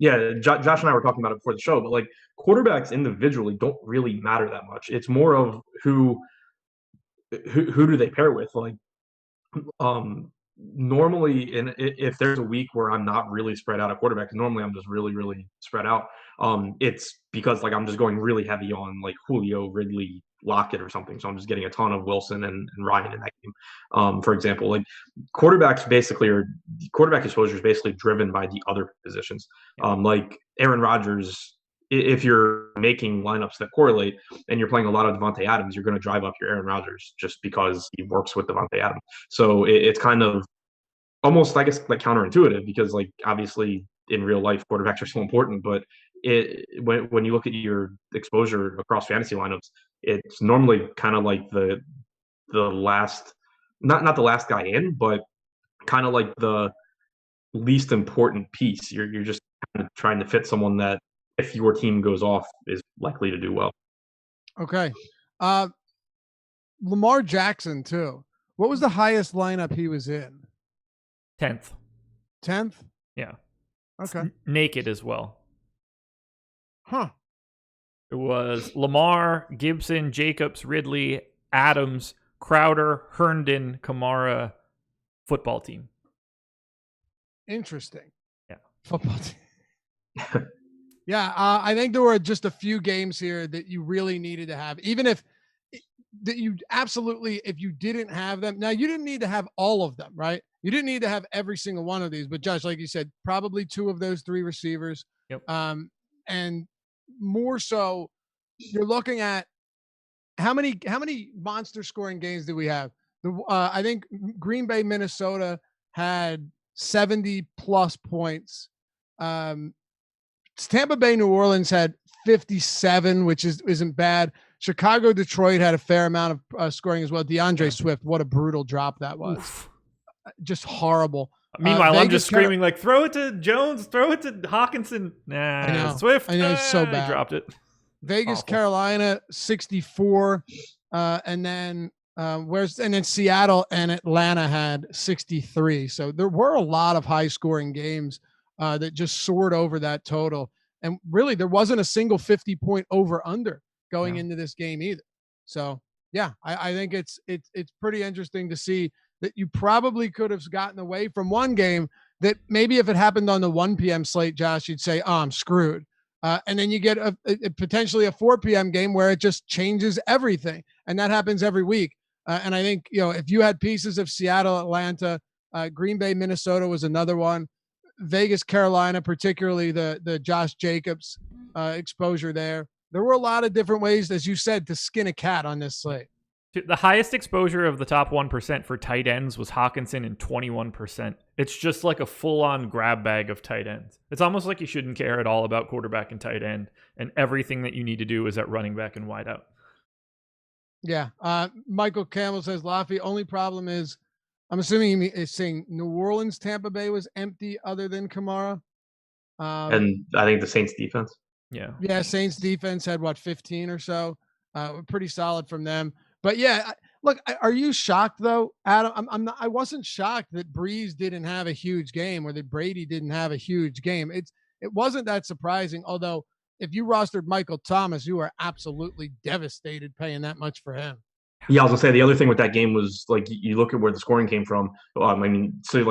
Yeah, Josh and I were talking about it before the show, but quarterbacks individually don't really matter that much. It's more of who do they pair with? Normally, if there's a week where I'm not really spread out at quarterback, normally I'm just really, really spread out. It's because I'm just going really heavy on Julio, Ridley, Lockett or something. So I'm just getting a ton of Wilson and Ryan in that game. For example, quarterback exposure is basically driven by the other positions. Aaron Rodgers, if you're making lineups that correlate and you're playing a lot of Davante Adams, you're going to drive up your Aaron Rodgers just because he works with Davante Adams. So it's kind of almost, I guess, counterintuitive because obviously in real life quarterbacks are so important, but when you look at your exposure across fantasy lineups, it's normally kind of like the last, not the last guy in, but kind of like the least important piece. You're just kind of trying to fit someone that, if your team goes off, is likely to do well.
Okay. Lamar Jackson too. What was the highest lineup he was in?
10th.
10th?
Yeah.
Okay.
Naked as well.
Huh.
It was Lamar, Gibson, Jacobs, Ridley, Adams, Crowder, Herndon, Kamara, football team.
Interesting.
Yeah.
Football team. Yeah, I think there were just a few games here that you really needed to have, even if that you absolutely, if you didn't have them. Now, you didn't need to have all of them, right? You didn't need to have every single one of these, but Josh, like you said, probably 2 of those 3 receivers.
Yep.
And more so, you're looking at how many monster scoring games do we have? I think Green Bay, Minnesota had 70 plus points. Tampa Bay, New Orleans had 57, which isn't bad. Chicago, Detroit had a fair amount of scoring as well. DeAndre Swift, what a brutal drop that was.
Oof.
Just horrible.
Meanwhile, I'm just screaming like, throw it to Jones, throw it to Hawkinson. Nah, Swift.
I know, it's so bad.
He dropped it.
Vegas, awful. Carolina, 64. And then Seattle and Atlanta had 63. So there were a lot of high scoring games that just soared over that total. And really, there wasn't a single 50-point over under going into this game either. So yeah, I think it's pretty interesting to see that you probably could have gotten away from one game that maybe if it happened on the 1 p.m. slate, Josh, you'd say, oh, I'm screwed. And then you get a potentially a 4 p.m. game where it just changes everything. And that happens every week. And I think, if you had pieces of Seattle, Atlanta, Green Bay, Minnesota was another one. Vegas, Carolina, particularly the Josh Jacobs exposure there. There were a lot of different ways, as you said, to skin a cat on this slate.
The highest exposure of the top 1% for tight ends was Hawkinson in 21%. It's just like a full-on grab bag of tight ends. It's almost like you shouldn't care at all about quarterback and tight end, and everything that you need to do is at running back and wide out.
Yeah. Michael Campbell says, Laffy, only problem is, I'm assuming he's saying New Orleans, Tampa Bay was empty other than Kamara.
And I think the Saints defense.
Yeah.
Yeah, Saints defense had, 15 or so. Pretty solid from them. But yeah, look, are you shocked though, Adam? I wasn't shocked that Breeze didn't have a huge game or that Brady didn't have a huge game. It wasn't that surprising. Although if you rostered Michael Thomas, you are absolutely devastated paying that much for him.
Yeah, I was gonna say the other thing with that game was like you look at where the scoring came from. Versus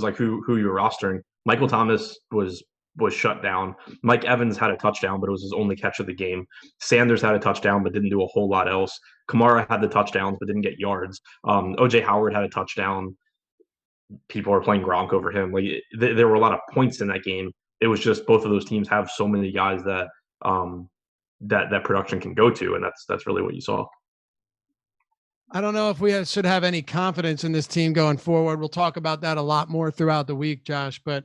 like who you're rostering. Michael Thomas was shut down. Mike Evans had a touchdown, but it was his only catch of the game. Sanders had a touchdown, but didn't do a whole lot else. Kamara had the touchdowns, but didn't get yards. OJ Howard had a touchdown. People are playing Gronk over him. There were a lot of points in that game. It was just both of those teams have so many guys that that production can go to, and that's really what you saw.
I don't know if we should have any confidence in this team going forward. We'll talk about that a lot more throughout the week, Josh, but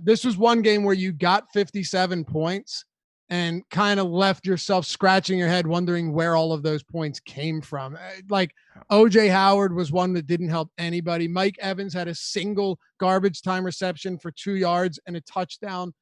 this was one game where you got 57 points and kind of left yourself scratching your head wondering where all of those points came from. Like OJ Howard was one that didn't help anybody. Mike Evans had a single garbage time reception for 2 yards and a touchdown.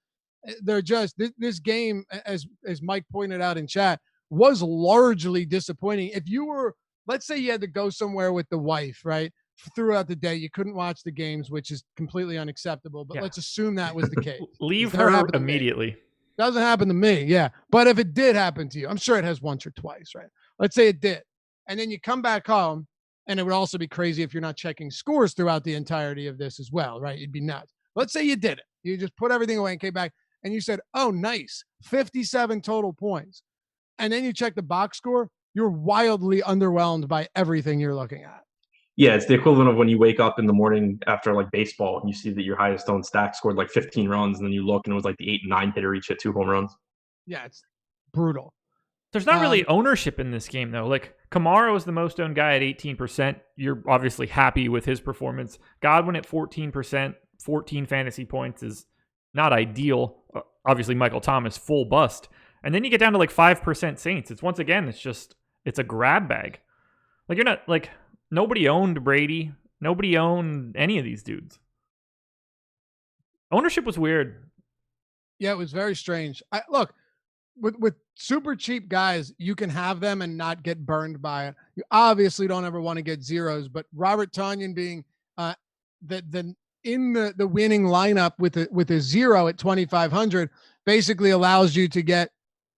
They're just this game, as Mike pointed out in chat, was largely disappointing. If you were, let's say you had to go somewhere with the wife, right? Throughout the day, you couldn't watch the games, which is completely unacceptable. But let's assume that was the case.
Leave her immediately.
Doesn't happen to me, yeah. But if it did happen to you, I'm sure it has once or twice, right? Let's say it did. And then you come back home, and it would also be crazy if you're not checking scores throughout the entirety of this as well, right? You'd be nuts. Let's say you did it. You just put everything away and came back, and you said, oh, nice, 57 total points. And then you check the box score, you're wildly underwhelmed by everything you're looking at.
Yeah, it's the equivalent of when you wake up in the morning after like baseball and you see that your highest owned stack scored like 15 runs, and then you look and it was like the 8 and 9 hitter each hit 2 home runs.
Yeah, it's brutal.
There's not really ownership in this game though. Like Kamara was the most owned guy at 18%. You're obviously happy with his performance. Godwin at 14%, 14 fantasy points is not ideal. obviously Michael Thomas, full bust. And then you get down to like 5% Saints. It's a grab bag. Like, you're not like, nobody owned Brady. Nobody owned any of these dudes. Ownership was weird.
Yeah, it was very strange. Look, with super cheap guys, you can have them and not get burned by it. You obviously don't ever want to get zeros, but Robert Tonyan being in the winning lineup with a zero at 2,500 basically allows you to get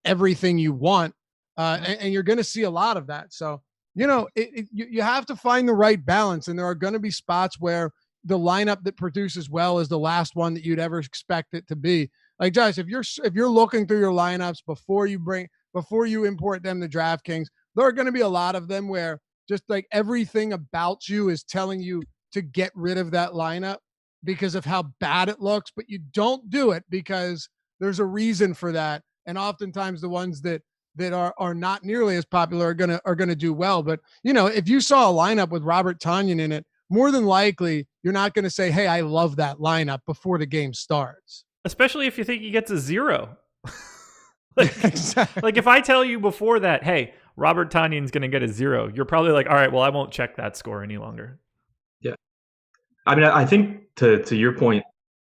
everything you want, and you're going to see a lot of that. So you have to find the right balance, and there are going to be spots where the lineup that produces well is the last one that you'd ever expect it to be. Like, Josh, if you're looking through your lineups before you import them to DraftKings, there are going to be a lot of them where just like everything about you is telling you to get rid of that lineup because of how bad it looks, but you don't do it because there's a reason for that. And oftentimes the ones that are not nearly as popular are gonna do well. But if you saw a lineup with Robert Tonyan in it, more than likely you're not going to say, "Hey, I love that lineup" before the game starts.
Especially if you think he gets a zero.
Exactly.
Like, if I tell you before that, hey, Robert Tonyan's going to get a zero, you're probably like, all right, well, I won't check that score any longer.
Yeah. I mean, I think to your point,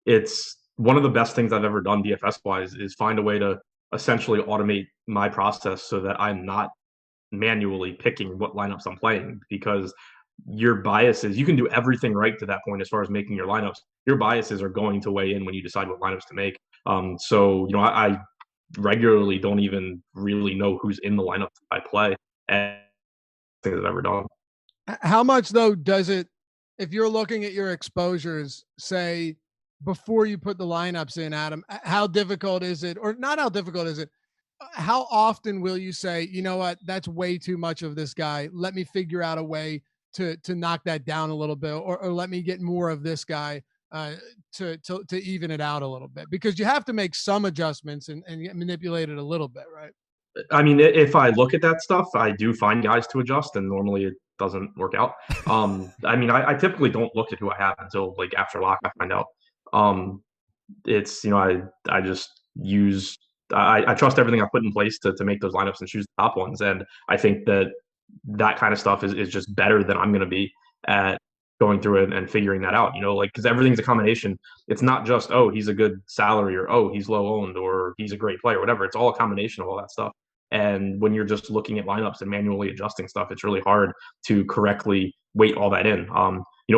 it's one of the best things I've ever done DFS-wise is find a way to essentially automate my process so that I'm not manually picking what lineups I'm playing, because your biases, you can do everything right to that point as far as making your lineups. Your biases are going to weigh in when you decide what lineups to make. So I regularly don't even really know who's in the lineup I play, and things I've ever done.
How much though does it, if you're looking at your exposures, say before you put the lineups in, Adam, how difficult is it, or not how difficult is it? How often will you say, you know what, that's way too much of this guy. Let me figure out a way to knock that down a little bit, or let me get more of this guy to even it out a little bit, because you have to make some adjustments and manipulate it a little bit, right?
I mean, if I look at that stuff, I do find guys to adjust, and normally it doesn't work out. I mean, I typically don't look at who I have until like after lock I find out. It's I just use I trust everything I put in place to make those lineups and choose the top ones, and I think that kind of stuff is just better than I'm going to be at going through it and figuring that out, because everything's a combination. It's not just, oh, he's a good salary, or, oh, he's low owned, or he's a great player, whatever. It's all a combination of all that stuff. And when you're just looking at lineups and manually adjusting stuff, it's really hard to correctly weight all that in.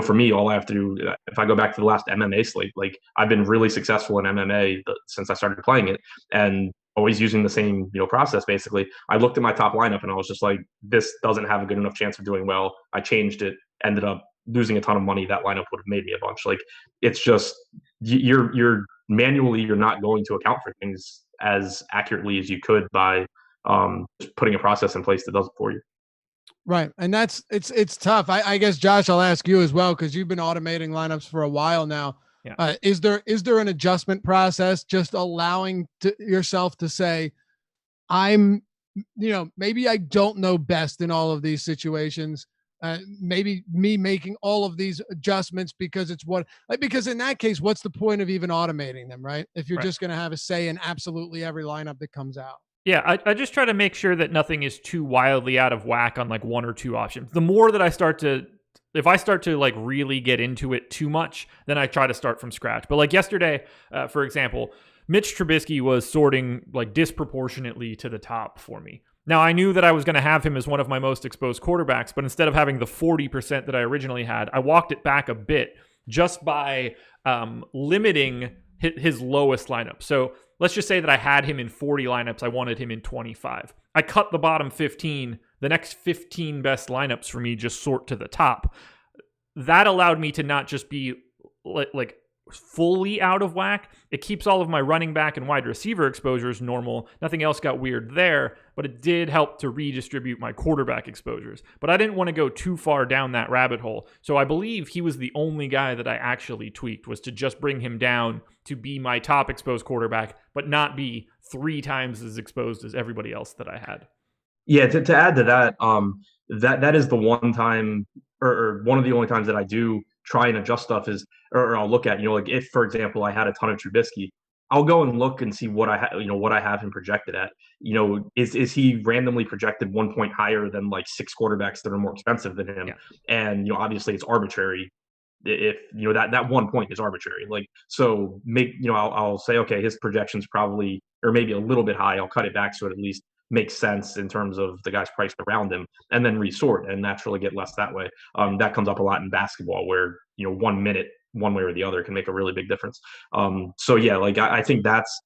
For me, all I have to do, if I go back to the last MMA slate, like I've been really successful in MMA since I started playing it, and always using the same, process. Basically, I looked at my top lineup and I was just like, this doesn't have a good enough chance of doing well. I changed it, ended up losing a ton of money. That lineup would have made me a bunch. Like, it's just you're manually, you're not going to account for things as accurately as you could by just putting a process in place that does it for you.
Right. And it's tough. I guess, Josh, I'll ask you as well, because you've been automating lineups for a while now. Yeah. Is there an adjustment process, just allowing yourself to say, I'm, maybe I don't know best in all of these situations. Maybe me making all of these adjustments because because in that case, what's the point of even automating them, right? If you're just going to have a say in absolutely every lineup that comes out.
Yeah, I just try to make sure that nothing is too wildly out of whack on like one or two options. The more that if I start to like really get into it too much, then I try to start from scratch. But like yesterday, for example, Mitch Trubisky was sorting like disproportionately to the top for me. Now, I knew that I was going to have him as one of my most exposed quarterbacks, but instead of having the 40% that I originally had, I walked it back a bit just by limiting his lowest lineup. So let's just say that I had him in 40 lineups. I wanted him in 25. I cut the bottom 15. The next 15 best lineups for me just sort to the top. That allowed me to not just be like fully out of whack. It keeps all of my running back and wide receiver exposures normal. Nothing else got weird there, but it did help to redistribute my quarterback exposures. But I didn't want to go too far down that rabbit hole. So I believe he was the only guy that I actually tweaked, was to just bring him down to be my top exposed quarterback, but not be 3 times as exposed as everybody else that I had.
Yeah, to add to that, that is the one time, or one of the only times that I do try and adjust stuff is, or I'll look at, like if, for example, I had a ton of Trubisky, I'll go and look and see what what I have him projected at. Is he randomly projected 1 point higher than like 6 quarterbacks that are more expensive than him?
Yeah.
And obviously it's arbitrary. If that 1 point is arbitrary, so I'll say, okay, his projections probably, or maybe a little bit high. I'll cut it back so it at least makes sense in terms of the guys priced around him, and then resort and naturally get less that way. That comes up a lot in basketball where 1 minute one way or the other can make a really big difference. So yeah, I think that's,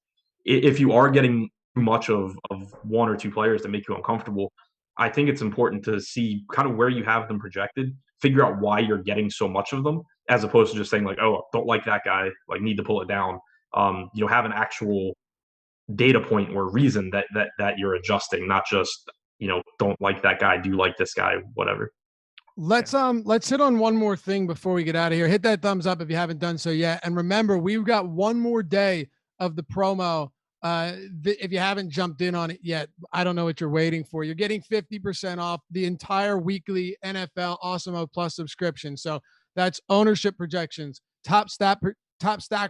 if you are getting too much of one or two players that make you uncomfortable, I think it's important to see kind of where you have them projected, figure out why you're getting so much of them, as opposed to just saying oh, don't like that guy, need to pull it down. Have an actual data point or reason that you're adjusting, not just, don't like that guy, do like this guy, whatever.
Let's hit on one more thing before we get out of here. Hit that thumbs up if you haven't done so yet. And remember, we've got one more day of the promo. If you haven't jumped in on it yet, I don't know what you're waiting for. You're getting 50% off the entire weekly NFL Awesemo Plus subscription. So that's ownership projections, top stack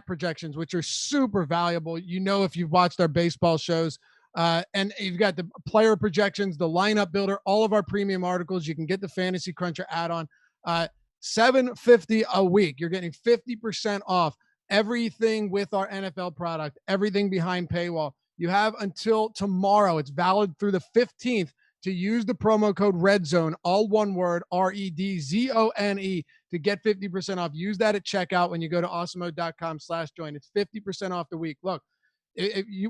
projections, which are super valuable. If you've watched our baseball shows, and you've got the player projections, the lineup builder, all of our premium articles. You can get the Fantasy Cruncher add-on, $7.50 a week. You're getting 50% off everything with our NFL product, everything behind paywall. You have until tomorrow. It's valid through the 15th to use the promo code REDZONE, all one word, REDZONE, to get 50% off. Use that at checkout when you go to awesemo.com/join. It's 50% off the week. Look,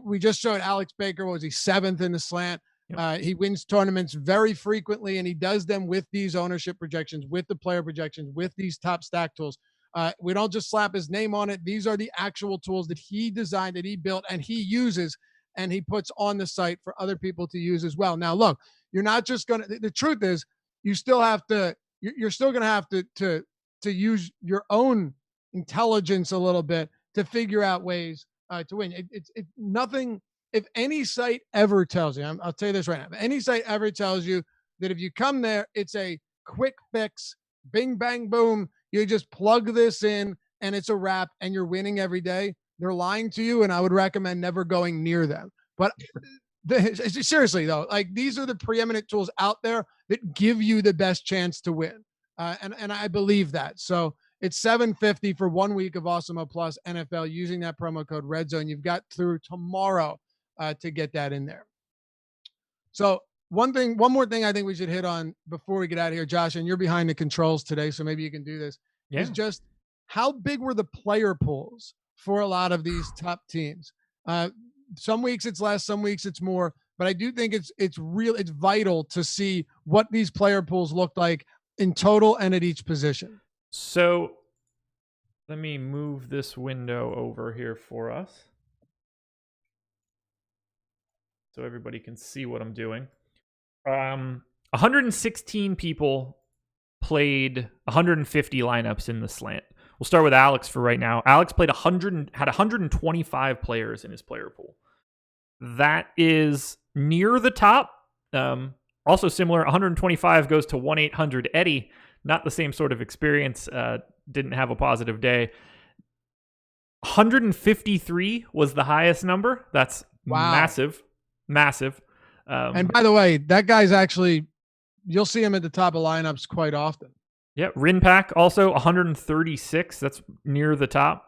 we just showed Alex Baker, was he 7th in the slant? Yep. He wins tournaments very frequently, and he does them with these ownership projections, with the player projections, with these top stack tools. We don't just slap his name on it. These are the actual tools that he designed, that he built, and he uses, and he puts on the site for other people to use as well. Now, look, you're not just going to, the truth is, you're still going to have to use your own intelligence a little bit to figure out ways to win. It's nothing. If any site ever tells you, I'll tell you this right now, if any site ever tells you that if you come there, it's a quick fix, bing, bang, boom, you just plug this in and it's a wrap and you're winning every day, they're lying to you. And I would recommend never going near them. But seriously though, these are the preeminent tools out there that give you the best chance to win. And I believe that. So it's $7.50 for 1 week of Awesemo Plus NFL using that promo code REDZONE. You've got through tomorrow to get that in there. So one more thing I think we should hit on before we get out of here, Josh, and you're behind the controls today, so maybe you can do this. Yeah. Is just how big were the player pools for a lot of these top teams? Some weeks it's less, some weeks it's more, but I do think it's vital to see what these player pools look like in total and at each position.
So let me move this window over here for us so everybody can see what I'm doing. 116 people played 150 lineups in the slant. We'll start with Alex for right now. Alex played had 125 players in his player pool. That is near the top. Also similar, 125 goes to 1-800-EDDIE. Not the same sort of experience. Didn't have a positive day. 153 was the highest number. That's massive. And
by the way, that guy's actually, you'll see him at the top of lineups quite often.
Yeah, Rinpack also 136. That's near the top.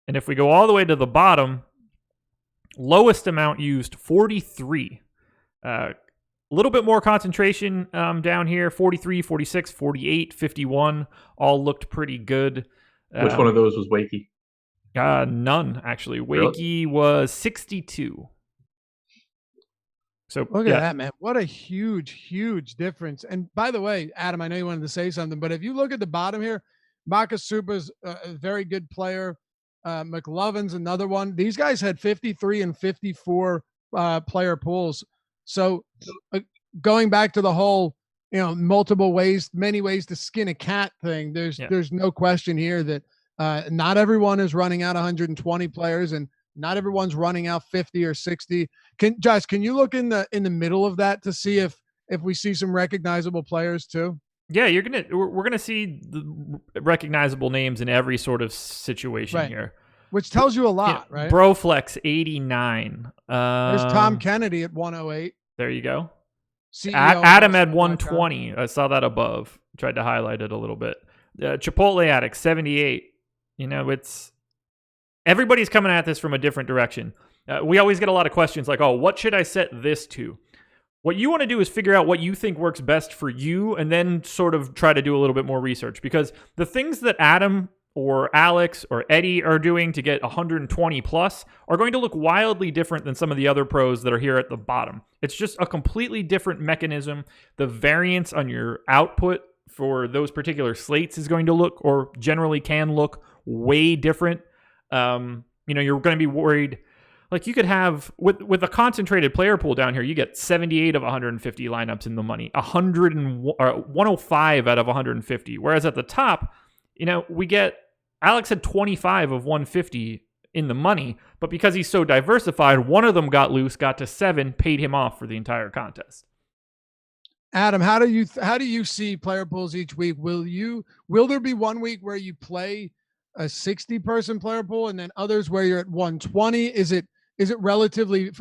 And if we go all the way to the bottom, lowest amount used, 43. A little bit more concentration down here, 43, 46, 48, 51, all looked pretty good.
Which one of those was Wakey?
None, actually. Wakey was 62. So
look at that, man. What a huge difference. And by the way, Adam, I know you wanted to say something, but if you look at the bottom here, Makasupa's a very good player. McLovin's another one. These guys had 53 and 54 player pools. So going back to the whole, many ways to skin a cat thing, there's no question here that not everyone is running out 120 players and not everyone's running out 50 or 60. Josh, can you look in the middle of that to see if we see some recognizable players too?
Yeah, we're gonna see the recognizable names in every sort of situation here.
which tells you a lot, right?
Broflex 89.
There's Tom Kennedy at 108.
There you go.
CEO
Adam had 120. I saw that above. Tried to highlight it a little bit. Chipotle Addict 78. It's everybody's coming at this from a different direction. We always get a lot of questions like, "Oh, what should I set this to?" What you want to do is figure out what you think works best for you, and then sort of try to do a little bit more research, because the things that Adam or Alex or Eddie are doing to get 120 plus are going to look wildly different than some of the other pros that are here at the bottom. It's just a completely different mechanism. The variance on your output for those particular slates is going to look, or generally can look, way different. You're going to be worried. Like, you could have, with a concentrated player pool down here, you get 78 of 150 lineups in the money, 105 out of 150. Whereas at the top, we get, Alex had 25 of 150 in the money, but because he's so diversified, one of them got loose, got to 7, paid him off for the entire contest.
Adam, how do you see player pools each week? Will there be one week where you play a 60-person player pool and then others where you're at 120? Is it relatively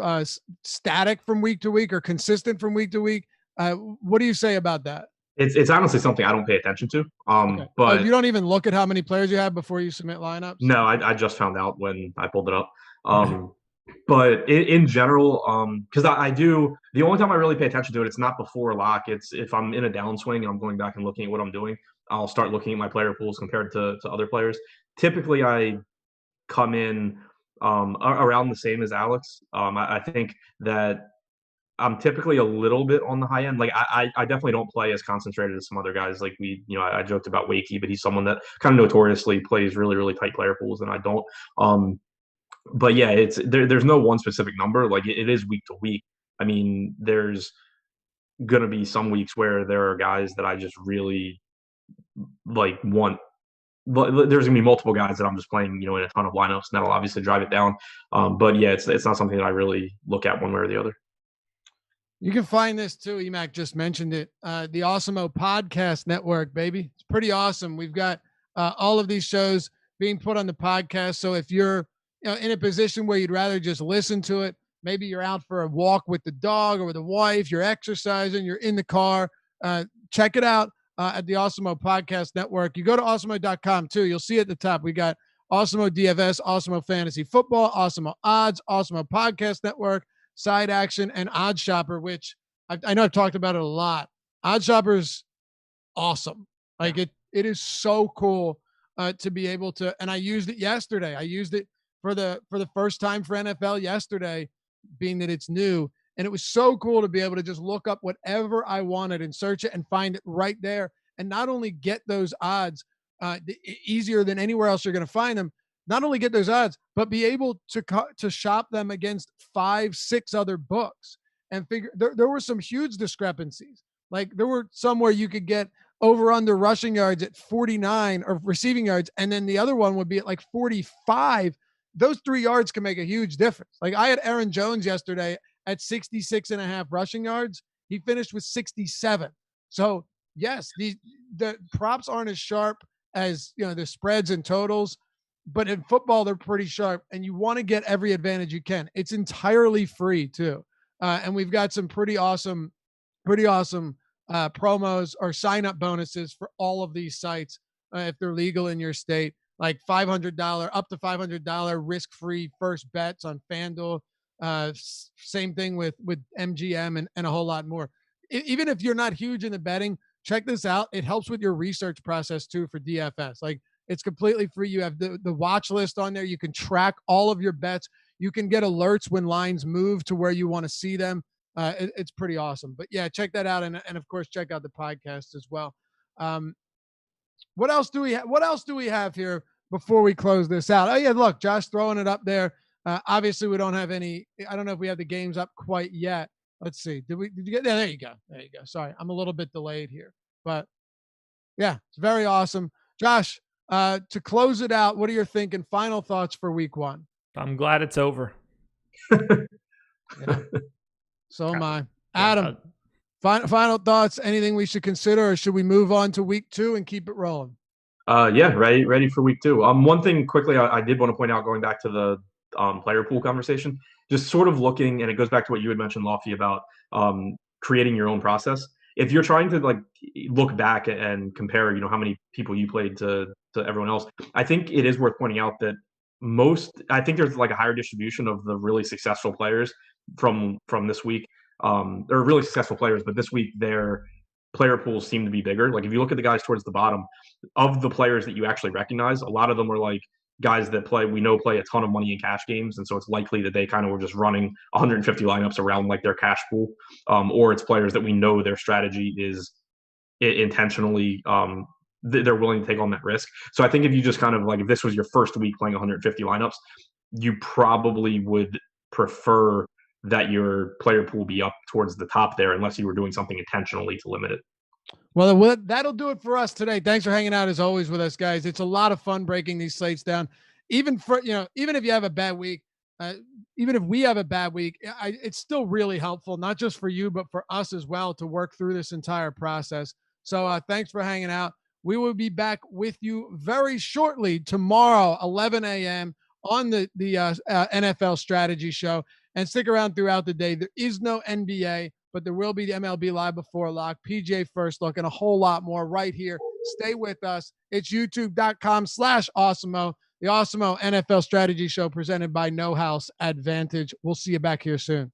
static from week to week or consistent from week to week? What do you say about that?
It's honestly something I don't pay attention to.
Okay.
But
you don't even look at how many players you have before you submit lineups?
No, I just found out when I pulled it up. But in general, because I do, the only time I really pay attention to it, it's not before lock. It's if I'm in a downswing and I'm going back and looking at what I'm doing, I'll start looking at my player pools compared to other players. Typically, I come in around the same as Alex. I think that I'm typically a little bit on the high end. Like, I definitely don't play as concentrated as some other guys. Like, I joked about Wakey, but he's someone that kind of notoriously plays really, really tight player pools, and I don't. But yeah, there's no one specific number. Like, it is week to week. I mean, there's gonna be some weeks where there are guys that I just really want. But there's gonna be multiple guys that I'm just playing, in a ton of lineups, and that'll obviously drive it down. But yeah, it's not something that I really look at one way or the other.
You can find this too. Emac just mentioned it. The Awesemo Podcast Network, baby. It's pretty awesome. We've got all of these shows being put on the podcast. So if you're in a position where you'd rather just listen to it, maybe you're out for a walk with the dog or with the wife, you're exercising, you're in the car, check it out at the Awesemo Podcast Network. You go to awesemo.com too. You'll see at the top, we got Awesemo DFS, Awesemo Fantasy Football, Awesemo Odds, Awesemo Podcast Network, Side Action, and Odd Shopper, which I know I've talked about it a lot. Odd Shopper's awesome. Like, it is so cool to be able to, and I used it yesterday. I used it for the first time for NFL yesterday, being that it's new. And it was so cool to be able to just look up whatever I wanted and search it and find it right there. And not only get those odds easier than anywhere else you're going to find them, not only get those odds, but be able to shop them against 5-6 other books and figure there were some huge discrepancies. Like, there were some where you could get over under rushing yards at 49 or receiving yards, and then the other one would be at like 45. Those 3 yards can make a huge difference. Like, I had Aaron Jones yesterday at 66.5 rushing yards. He finished with 67. So yes, the props aren't as sharp as, the spreads and totals, but in football, they're pretty sharp, and you want to get every advantage you can. It's entirely free too. And we've got some pretty awesome promos or sign-up bonuses for all of these sites if they're legal in your state, like $500, up to $500 risk-free first bets on FanDuel. Same thing with MGM and a whole lot more. Even if you're not huge in the betting, check this out. It helps with your research process too for DFS. Like, it's completely free. You have the watch list on there. You can track all of your bets. You can get alerts when lines move to where you want to see them. It's pretty awesome. But yeah, check that out. And of course, check out the podcast as well. What else do we have here before we close this out? Oh yeah, look, Josh throwing it up there. Obviously we don't have any, I don't know if we have the games up quite yet. Let's see. Did you get there? There you go. Sorry. I'm a little bit delayed here, but yeah, it's very awesome. Josh, to close it out, what are you thinking? Final thoughts for week 1?
I'm glad it's over.
Yeah. So am I. Adam, final thoughts, anything we should consider, or should we move on to week 2 and keep it rolling?
Yeah, ready for week 2. One thing quickly I did want to point out, going back to the player pool conversation, just sort of looking, and it goes back to what you had mentioned, Lofty, about creating your own process. If you're trying to like look back and compare, how many people you played to everyone else, I think it is worth pointing out that I think there's like a higher distribution of the really successful players from this week. They're really successful players, but this week their player pools seem to be bigger. Like if you look at the guys towards the bottom, of the players that you actually recognize, a lot of them are like guys that play a ton of money in cash games, and so it's likely that they kind of were just running 150 lineups around like their cash pool, or it's players that we know their strategy is intentionally they're willing to take on that risk. So I think if you just kind of like, if this was your first week playing 150 lineups, you probably would prefer that your player pool be up towards the top there, unless you were doing something intentionally to limit it.
Well, that'll do it for us today. Thanks for hanging out as always with us, guys. It's a lot of fun breaking these slates down. Even if you have a bad week, even if we have a bad week, it's still really helpful, not just for you, but for us as well, to work through this entire process. So thanks for hanging out. We will be back with you very shortly tomorrow, 11 a.m. on the NFL Strategy Show. And stick around throughout the day. There is no NBA, but there will be the MLB Live Before Lock, PJ First Look, and a whole lot more right here. Stay with us. It's youtube.com/Awesemo, the Awesemo NFL Strategy Show presented by No House Advantage. We'll see you back here soon.